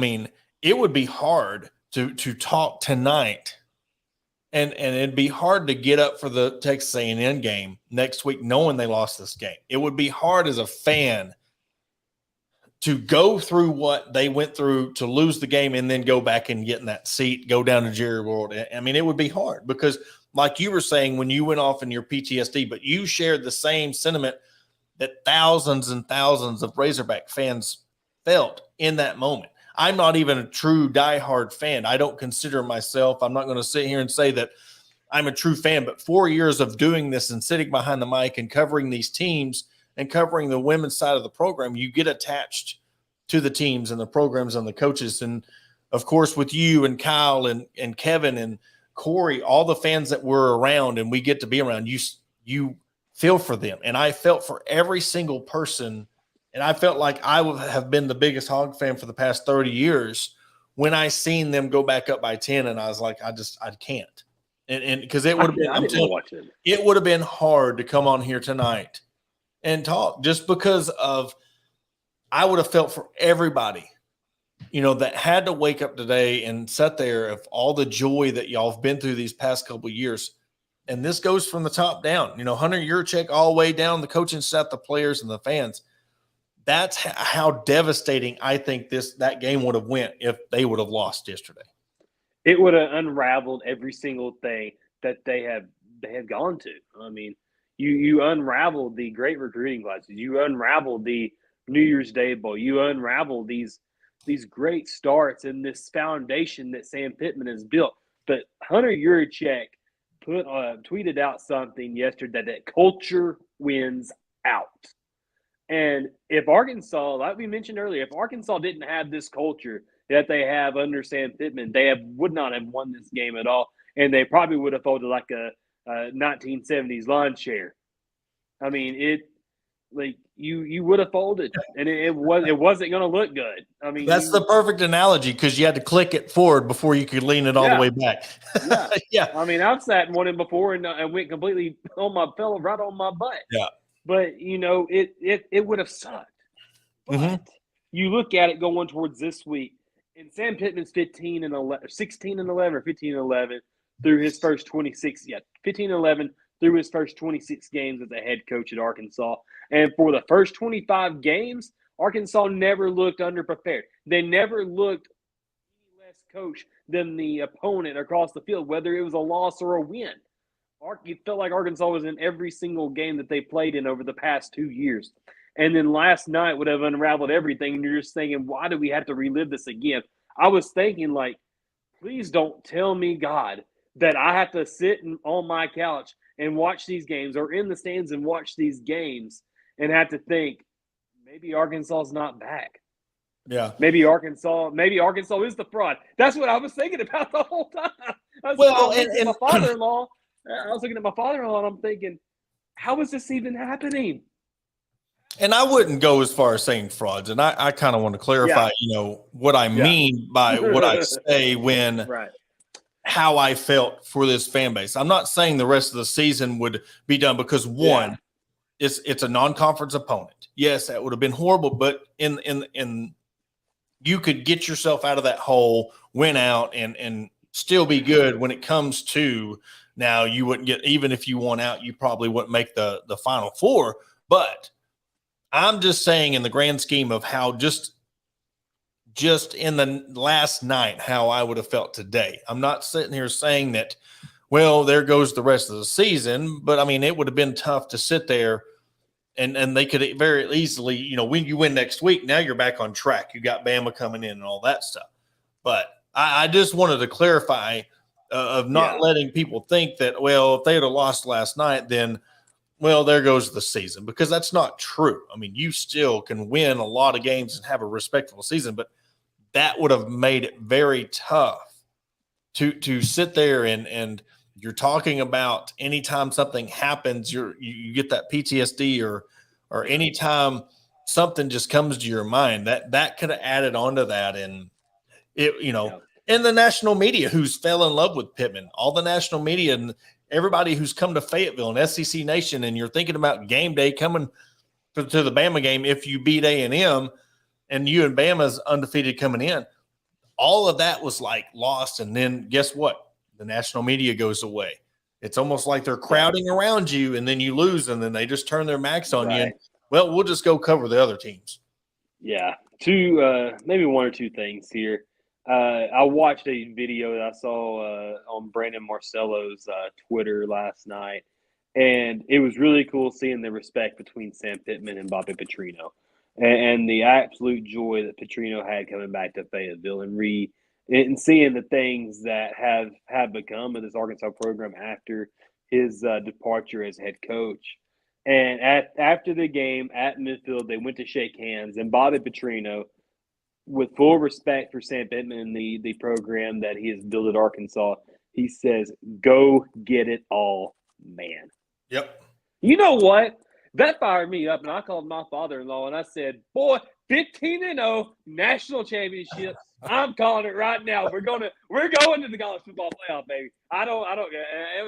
it would be hard to talk tonight, and it'd be hard to get up for the Texas A&M game next week knowing they lost this game. It would be hard as a fan to go through what they went through to lose the game and then go back and get in that seat, go down to Jerry World. It would be hard because, like you were saying when you went off in your PTSD, but you shared the same sentiment that thousands and thousands of Razorback fans felt in that moment. I'm not even a true diehard fan. I don't consider myself, I'm not going to sit here and say that I'm a true fan, but 4 years of doing this and sitting behind the mic and covering these teams and covering the women's side of the program, you get attached to the teams and the programs and the coaches. And of course, with you and Kyle and Kevin and Corey, all the fans that were around and we get to be around, you feel for them. And I felt for every single person. And I felt like I would have been the biggest Hog fan for the past 30 years when I seen them go back up by 10. And I was like, I can't. And because it would have been, it would have been hard to come on here tonight and talk, just because of, I would have felt for everybody, that had to wake up today and sit there of all the joy that y'all have been through these past couple of years. And this goes from the top down, Hunter Yurchek all the way down, the coaching staff, the players and the fans. That's how devastating I think that game would have went if they would have lost yesterday. It would have unraveled every single thing that they had gone to. You unraveled the great recruiting classes. You unraveled the New Year's Day Bowl. You unraveled these great starts and this foundation that Sam Pittman has built. But Hunter Yurchek tweeted out something yesterday that culture wins out. And if Arkansas, like we mentioned earlier, if Arkansas didn't have this culture that they have under Sam Pittman, would not have won this game at all, and they probably would have folded like a 1970s lawn chair. You would have folded, and it wasn't going to look good. That's the perfect analogy, because you had to click it forward before you could lean it all the way back. Yeah. Yeah. I've sat in one in before and went completely fell right on my butt. Yeah. But it would have sucked. But you look at it going towards this week, and Sam Pittman's 16 and 11 through his first 26. Yeah, 15-11 through his first 26 games as a head coach at Arkansas. And for the first 25 games, Arkansas never looked underprepared. They never looked any less coached than the opponent across the field, whether it was a loss or a win. It felt like Arkansas was in every single game that they played in over the past 2 years. And then last night would have unraveled everything. And you're just thinking, why do we have to relive this again? I was thinking, please don't tell me, God, that I have to sit on my couch and watch these games, or in the stands and watch these games, and have to think, maybe Arkansas's not back. Yeah. Maybe Arkansas is the fraud. That's what I was thinking about the whole time. My father-in-law. I was looking at my father-in-law, and I'm thinking, How is this even happening? And I wouldn't go as far as saying frauds. And I kind of want to clarify, what I mean by what I say when Right. how I felt for this fan base. I'm not saying the rest of the season would be done because one, it's a non-conference opponent. Yes, that would have been horrible, but in you could get yourself out of that hole, win out, and still be good when it comes to now. You wouldn't get, even if you won out, you probably wouldn't make the Final Four. But I'm just saying, in the grand scheme of how just in the last night, how I would have felt today. I'm not sitting here saying that, well, there goes the rest of the season, but I mean, it would have been tough to sit there and they could very easily, when you win next week, now you're back on track. You got Bama coming in and all that stuff. But I just wanted to clarify of not letting people think that, well, if they had lost last night, then, well, there goes the season, because that's not true. I mean, you still can win a lot of games and have a respectable season, but that would have made it very tough to sit there and you're talking about anytime something happens, you get that PTSD or anytime something just comes to your mind, that could have added onto that. And and the national media who's fell in love with Pittman, all the national media and everybody who's come to Fayetteville and SEC Nation, and you're thinking about game day coming to the Bama game if you beat A&M and you and Bama's undefeated coming in. All of that was like lost. And then guess what? The national media goes away. It's almost like they're crowding around you, and then you lose, and then they just turn their backs on you. And, well, we'll just go cover the other teams. Yeah. Maybe one or two things here. I watched a video that I saw on Brandon Marcello's Twitter last night, and it was really cool seeing the respect between Sam Pittman and Bobby Petrino, and the absolute joy that Petrino had coming back to Fayetteville and seeing the things that have become of this Arkansas program after his departure as head coach. And after the game at midfield, they went to shake hands, and Bobby Petrino, with full respect for Sam Pittman and the program that he has built at Arkansas, he says, "Go get it all, man." Yep. You know what? That fired me up, and I called my father-in-law and I said, "Boy, 15-0 national championship. I'm calling it right now. We're going to the college football playoff, baby." I don't.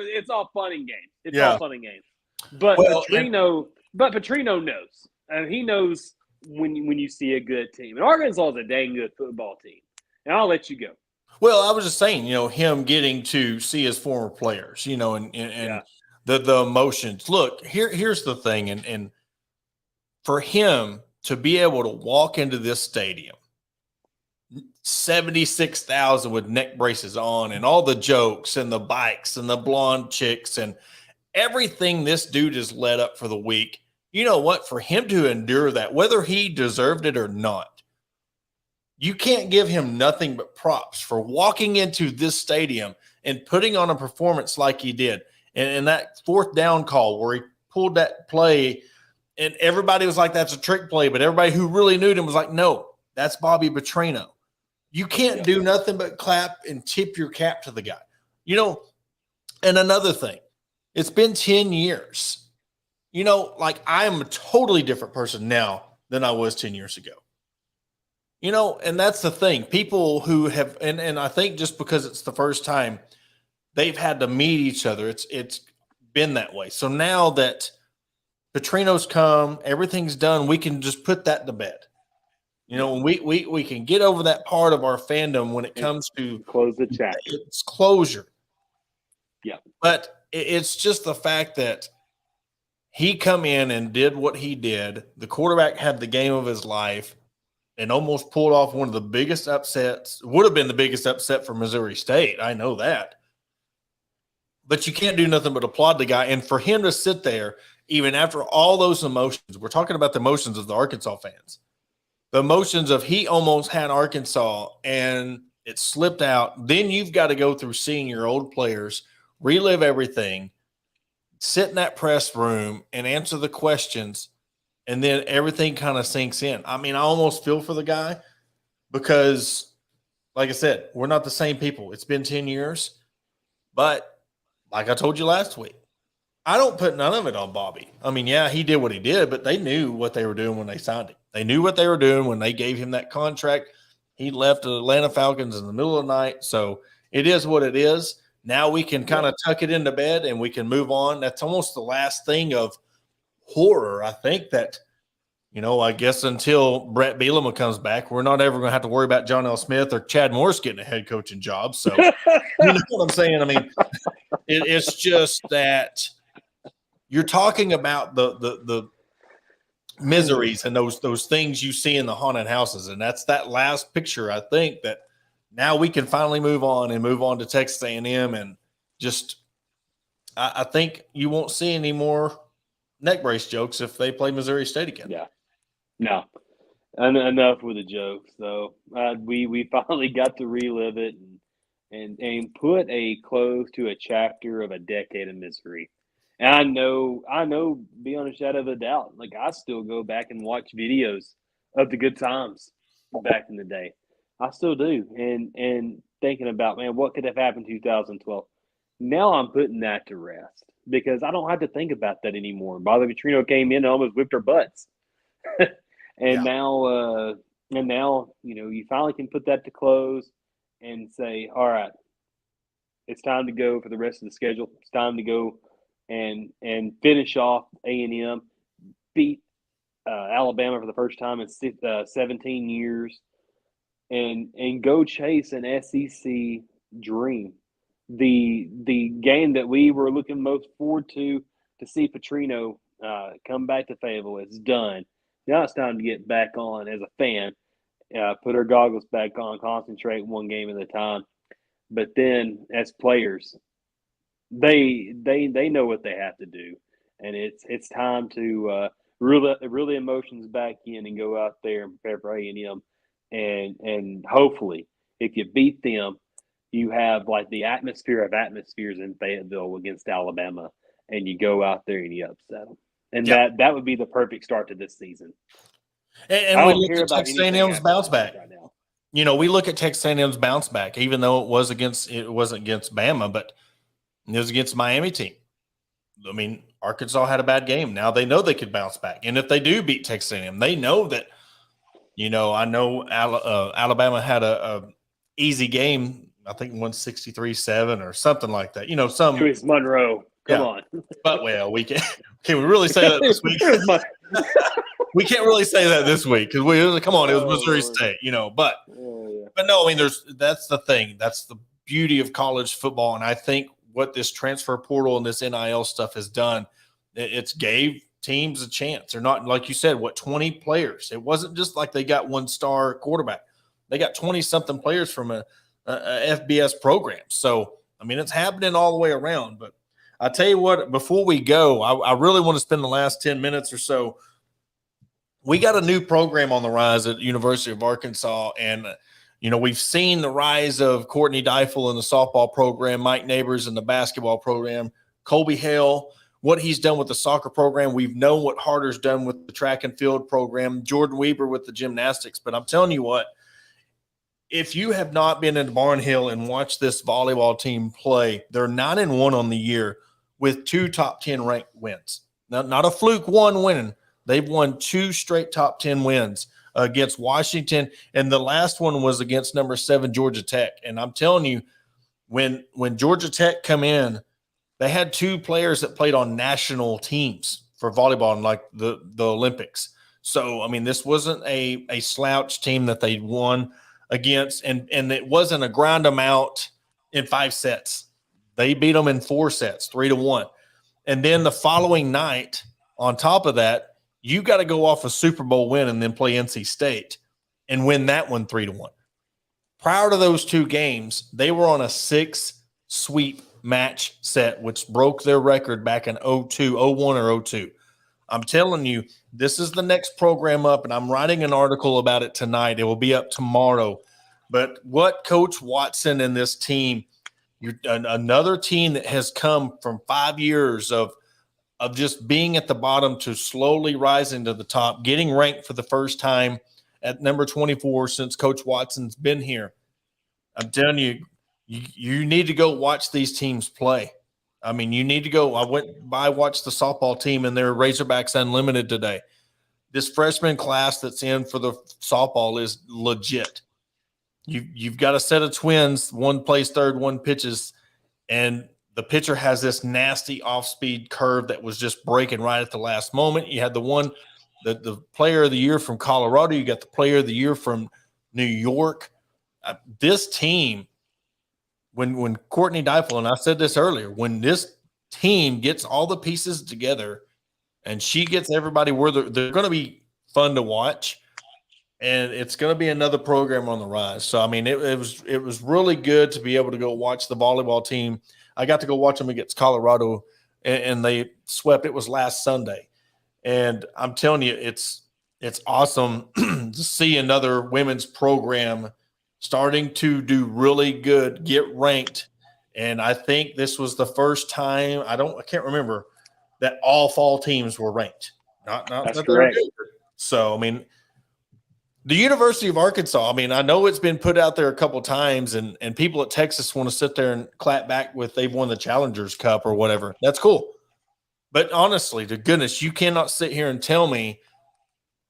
It's all fun and games. It's all fun and games. But Petrino knows, and he knows when you see a good team. And Arkansas is a dang good football team. And I'll let you go. Well, I was just saying, him getting to see his former players, and the emotions. Look, here's the thing, and for him to be able to walk into this stadium, 76,000 with neck braces on, and all the jokes and the bikes and the blonde chicks and everything this dude has led up for the week. You know what? For him to endure that, whether he deserved it or not, you can't give him nothing but props for walking into this stadium and putting on a performance like he did. And that fourth down call where he pulled that play, and everybody was like, that's a trick play. But everybody who really knew him was like, no, that's Bobby Petrino. You can't do nothing but clap and tip your cap to the guy. And another thing, it's been 10 years. I am a totally different person now than I was 10 years ago. And that's the thing. People who have, and I think just because it's the first time they've had to meet each other, it's been that way. So now that Petrino's come, everything's done, we can just put that to bed. We can get over that part of our fandom when it comes to close the chapter. It's closure. Yeah. But it's just the fact that he come in and did what he did. The quarterback had the game of his life and almost pulled off one of the biggest upsets. Would have been the biggest upset for Missouri State. I know that. But you can't do nothing but applaud the guy. And for him to sit there, even after all those emotions, we're talking about the emotions of the Arkansas fans. The emotions of he almost had Arkansas and it slipped out. Then you've got to go through seeing your old players, relive everything, sit in that press room and answer the questions, and then everything kind of sinks in. I mean, I almost feel for the guy because, like I said, we're not the same people. It's been 10 years. But like I told you last week, I don't put none of it on Bobby. I mean, yeah, he did what he did, but they knew what they were doing when they signed him. They knew what they were doing when they gave him that contract. He left the Atlanta Falcons in the middle of the night. So it is what it is. Now we can kind of tuck it into bed and we can move on. That's almost the last thing of horror. I think that, I guess until Brett Bielema comes back, we're not ever going to have to worry about John L. Smith or Chad Morris getting a head coaching job. So you know what I'm saying? I mean, it's just that you're talking about the miseries and those things you see in the haunted houses. And that's that last picture, I think, that now we can finally move on to Texas A&M. And just I think you won't see any more neck brace jokes if they play Missouri State again. Yeah. No. Enough with the jokes, though. We finally got to relive it and put a close to a chapter of a decade of misery. And I know, beyond a shadow of a doubt, like I still go back and watch videos of the good times back in the day. I still do. And thinking about, man, what could have happened in 2012? Now I'm putting that to rest because I don't have to think about that anymore. Bobby Petrino came in and almost whipped our butts. And now, you finally can put that to close and say, all right, it's time to go for the rest of the schedule. It's time to go and finish off A&M, beat Alabama for the first time in 17 years, and go chase an SEC dream. The game that we were looking most forward to see Petrino come back to Fayetteville is done. Now it's time to get back on as a fan, put our goggles back on, concentrate one game at a time. But then as players, they know what they have to do, and it's time to really emotions back in and go out there and prepare for A&M, and hopefully if you beat them, you have like the atmosphere of atmospheres in Fayetteville against Alabama, and you go out there and you upset them, and that would be the perfect start to this season. And we look at Texas A&M's bounce back right now. We look at Texas A&M's bounce back, even though it wasn't against Bama, but it was against the Miami team. I mean, Arkansas had a bad game. Now they know they could bounce back. And if they do beat Texas A&M, they know that, I know Alabama had a easy game. I think 163-7 or something like that. Lewis Monroe. Come on. But, well, can we really say that this week? We can't really say that this week because it was Missouri State, but no, I mean, that's the thing. That's the beauty of college football. And I think what this transfer portal and this NIL stuff has done, it's gave teams a chance. They're not, like you said, 20 players. It wasn't just like they got one star quarterback. They got 20 something players from a FBS program. So, I mean, it's happening all the way around, but I tell you what, before we go, I really want to spend the last 10 minutes or so. We got a new program on the rise at University of Arkansas, and we've seen the rise of Courtney Deifel in the softball program, Mike Neighbors in the basketball program, Colby Hale, what he's done with the soccer program. We've known what Harder's done with the track and field program, Jordan Weber with the gymnastics. But I'm telling you what, if you have not been in Barnhill and watched this volleyball team play, they're 9-1 on the year with 2 top 10 ranked wins. Now, not a fluke one winning. They've won 2 straight top 10 wins against Washington, and the last one was against number 7 Georgia Tech. And I'm telling you, when Georgia Tech come in, they had 2 players that played on national teams for volleyball in like the Olympics. So, I mean, this wasn't a slouch team that they won against, and it wasn't a grind them out in 5 sets. They beat them in 4 sets, 3-1. And then the following night, on top of that, you got to go off a Super Bowl win and then play NC State and win that one 3-1. Prior to those 2 games, they were on a 6 sweep match set, which broke their record back in 01 or 02. I'm telling you, this is the next program up, and I'm writing an article about it tonight. It will be up tomorrow. But what Coach Watson and this team, another team that has come from 5 years of just being at the bottom to slowly rising to the top, getting ranked for the first time at number 24 since Coach Watson's been here. I'm telling you, you need to go watch these teams play. I mean, you need to go. I watched the softball team and their Razorbacks Unlimited today. This freshman class that's in for the softball is legit. You've got a set of twins. One plays third, one pitches, and the pitcher has this nasty off-speed curve that was just breaking right at the last moment. You had the player of the year from Colorado. You got the player of the year from New York. This team, when Courtney Deifel, and I said this earlier, when this team gets all the pieces together and she gets everybody where they're going to be fun to watch, and it's going to be another program on the rise. So, I mean, it was really good to be able to go watch the volleyball team. I got to go watch them against Colorado, and they swept. It was last Sunday. And I'm telling you, it's awesome to see another women's program starting to do really good, get ranked. And I think this was the first time, I can't remember, that all fall teams were ranked. Not That's that they were correct. good. So, I mean, the University of Arkansas, I mean, I know it's been put out there a couple times, and people at Texas want to sit there and clap back with they've won the Challengers Cup or whatever. That's cool. But honestly, to goodness, you cannot sit here and tell me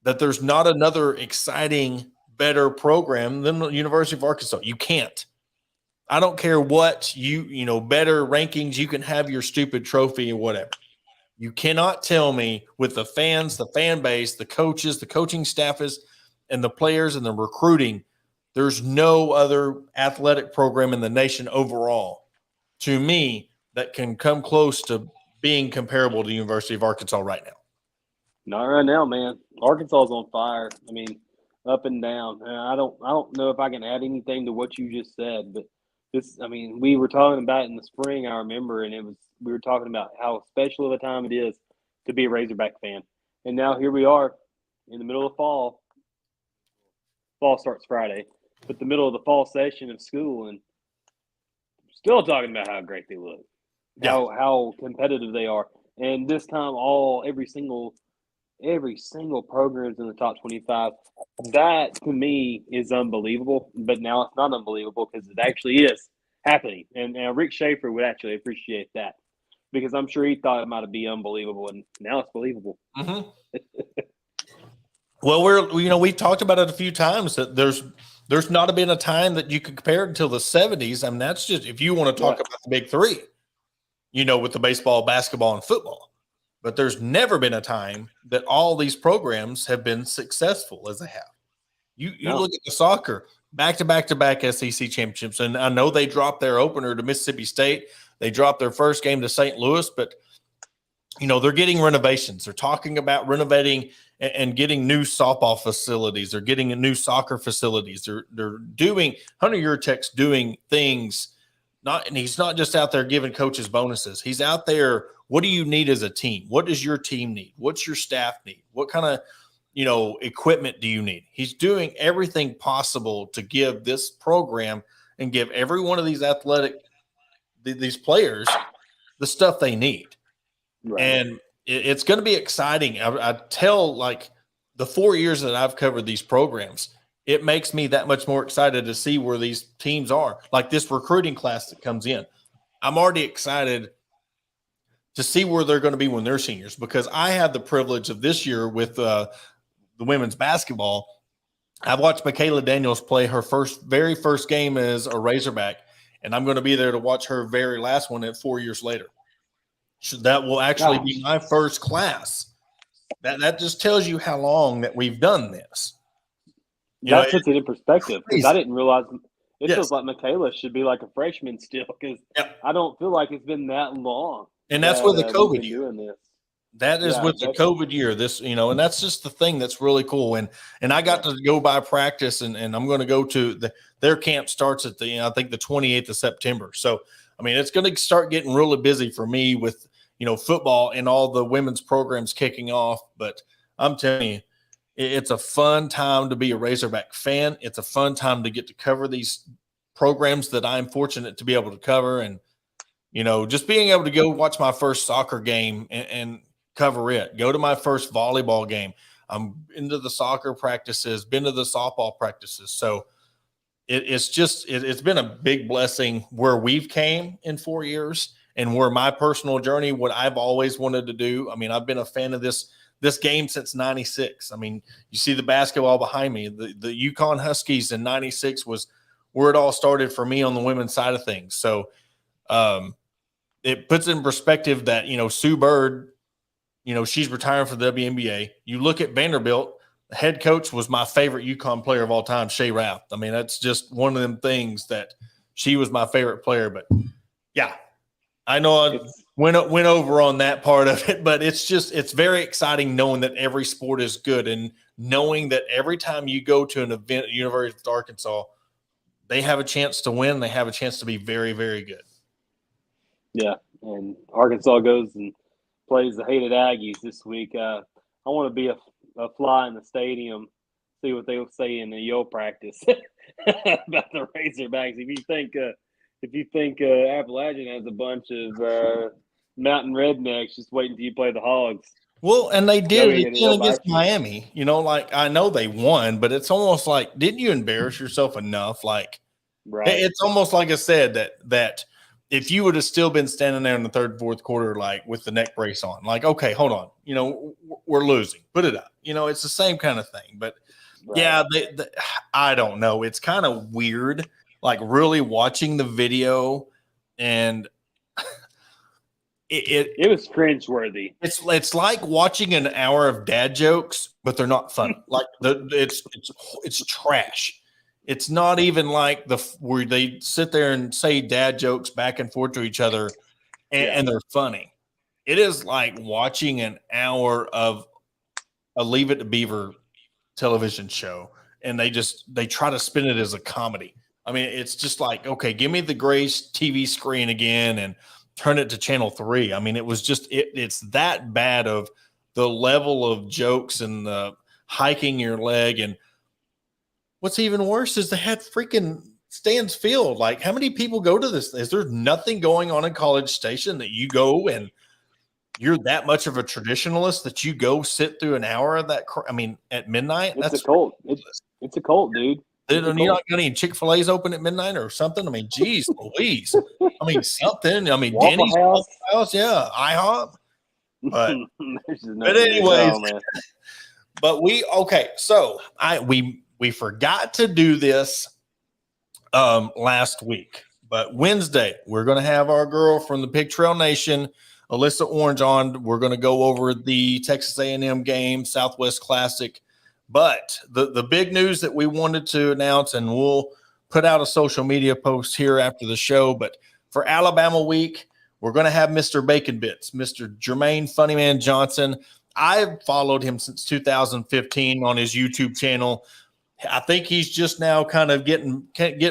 that there's not another exciting, better program than the University of Arkansas. You can't. I don't care what better rankings. You can have your stupid trophy or whatever. You cannot tell me with the fans, the fan base, the coaches, the coaching staff and the players and the recruiting, there's no other athletic program in the nation overall, to me, that can come close to being comparable to the University of Arkansas right now. Not right now, man. Arkansas is on fire. I mean, up and down. And I don't know if I can add anything to what you just said, but we were talking about it in the spring, I remember, and we were talking about how special of a time it is to be a Razorback fan. And now here we are in the middle of fall. Fall starts Friday, but the middle of the fall session of school, and still talking about how great they look, how competitive they are. And this time, every single program's in the top 25. That to me is unbelievable. But now it's not unbelievable because it actually is happening. And Rick Schaefer would actually appreciate that, because I'm sure he thought it might be unbelievable, and now it's believable. Mm-hmm. Well, we talked about it a few times that there's not been a time that you could compare it until the 70s. I mean, that's just if you want to talk about the big three, with the baseball, basketball, and football. But there's never been a time that all these programs have been successful as they have. You look at the soccer, back-to-back SEC championships, and I know they dropped their opener to Mississippi State. They dropped their first game to St. Louis, but they're getting renovations. They're talking about renovating and getting new softball facilities. They're getting new soccer facilities. They're doing Hunter Yurchek's doing things. And he's not just out there giving coaches bonuses. He's out there. What do you need as a team? What does your team need? What's your staff need? What kind of equipment do you need? He's doing everything possible to give this program and give every one of these these players the stuff they need. Right. And it's going to be exciting. I tell, the 4 years that I've covered these programs, it makes me that much more excited to see where these teams are. Like this recruiting class that comes in, I'm already excited to see where they're going to be when they're seniors, because I had the privilege of this year with the women's basketball. I've watched Michaela Daniels play her very first game as a Razorback, and I'm going to be there to watch her very last one 4 years later. So that will actually be my first class. That just tells you how long that we've done this. That puts it in perspective, because I didn't realize it feels like Michaela should be like a freshman still, because I don't feel like it's been that long. And that's with the COVID year. Doing this. That is with the COVID year. This, and that's just the thing that's really cool. And I got to go by practice, and I'm going to go to their camp starts at I think the 28th of September. So, I mean, it's going to start getting really busy for me with, football and all the women's programs kicking off. But I'm telling you, it's a fun time to be a Razorback fan. It's a fun time to get to cover these programs that I'm fortunate to be able to cover. And, just being able to go watch my first soccer game and cover it, go to my first volleyball game. I'm into the soccer practices, been to the softball practices. So it's been a big blessing where we've came in 4 years. and where my personal journey, what I've always wanted to do. I mean, I've been a fan of this game since 96. I mean, you see the basketball behind me. The Yukon Huskies in 96 was where it all started for me on the women's side of things. So it puts in perspective that, Sue Bird, she's retiring for the WNBA. You look at Vanderbilt, the head coach was my favorite Yukon player of all time, Shea Raft. I mean, that's just one of them things that she was my favorite player. But, yeah, I know I went over on that part of it, but it's very exciting knowing that every sport is good and knowing that every time you go to an event at University of Arkansas, they have a chance to win. They have a chance to be very, very good. Yeah, and Arkansas goes and plays the hated Aggies this week. I want to be a fly in the stadium, see what they'll say in the Yale practice about the Razorbacks. If you think Appalachian has a bunch of mountain rednecks just waiting till you play the Hogs. Well, and they did it again against Miami. I know they won, but it's almost like, didn't you embarrass yourself enough? Like, right. It's almost like I said that if you would have still been standing there in the third, fourth quarter, like with the neck brace on, like, okay, hold on, we're losing, put it up. It's the same kind of thing. But right. Yeah, I don't know. It's kind of weird, like really watching the video, and it was cringeworthy. It's like watching an hour of dad jokes, but they're not funny. Like it's trash. It's not even like where they sit there and say dad jokes back and forth to each other, and they're funny. It is like watching an hour of a Leave It to Beaver television show, and they try to spin it as a comedy. I mean, it's just like, okay, give me the gray TV screen again and turn it to channel 3. I mean, it was just it's that bad of the level of jokes and the hiking your leg. And what's even worse is they had freaking stands filled. Like, how many people go to this? Is there nothing going on in College Station that you go and you're that much of a traditionalist that you go sit through an hour of that? I mean, at midnight? It's a cult. It's a cult, dude. You're not got any Chick-fil-A's open at midnight or something? I mean, geez, Louise. I mean, something. I mean, Waffle Denny's House, yeah, IHOP. But anyways, so we forgot to do this last week, but Wednesday we're going to have our girl from the Pig Trail Nation, Alyssa Orange, on. We're going to go over the Texas A&M game, Southwest Classic. But the big news that we wanted to announce, and we'll put out a social media post here after the show, but for Alabama week, we're going to have Mr. Bacon Bits, Mr. Jermaine Funnyman Johnson. I've followed him since 2015 on his YouTube channel. I think he's just now kind of getting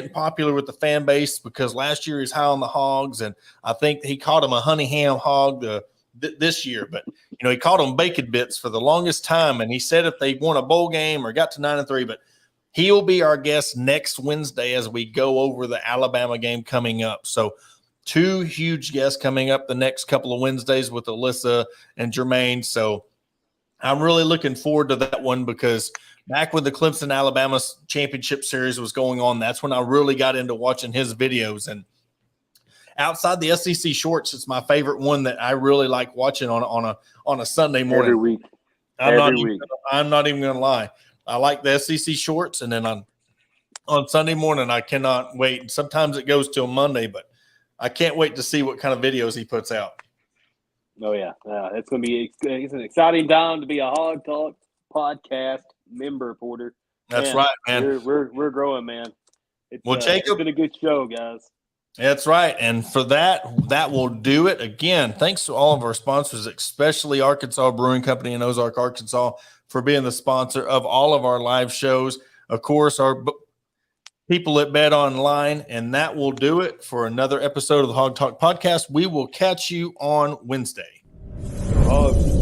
popular with the fan base because last year he's high on the hogs, and I think he caught him a honey ham hog this year. But he called them Bacon Bits for the longest time, and he said if they won a bowl game or got to 9-3, but he'll be our guest next Wednesday as we go over the Alabama game coming up. So 2 huge guests coming up the next couple of Wednesdays with Alyssa and Jermaine. So I'm really looking forward to that one because back when the Clemson Alabama championship series was going on, that's when I really got into watching his videos. And outside the SEC shorts, it's my favorite one that I really like watching on a Sunday morning. Every week. I'm not even going to lie. I like the SEC shorts, and then on Sunday morning, I cannot wait. Sometimes it goes till Monday, but I can't wait to see what kind of videos he puts out. Oh yeah, it's going to be it's an exciting time to be a Hog Talk podcast member, Porter. That's right, man. We're growing, man. Jacob, it's been a good show, guys. That's right. And for that will do it. Again, thanks to all of our sponsors, especially Arkansas Brewing Company in Ozark, Arkansas, for being the sponsor of all of our live shows. Of course, our people at Bet Online. And that will do it for another episode of the Hog Talk Podcast. We will catch you on Wednesday. Hogs.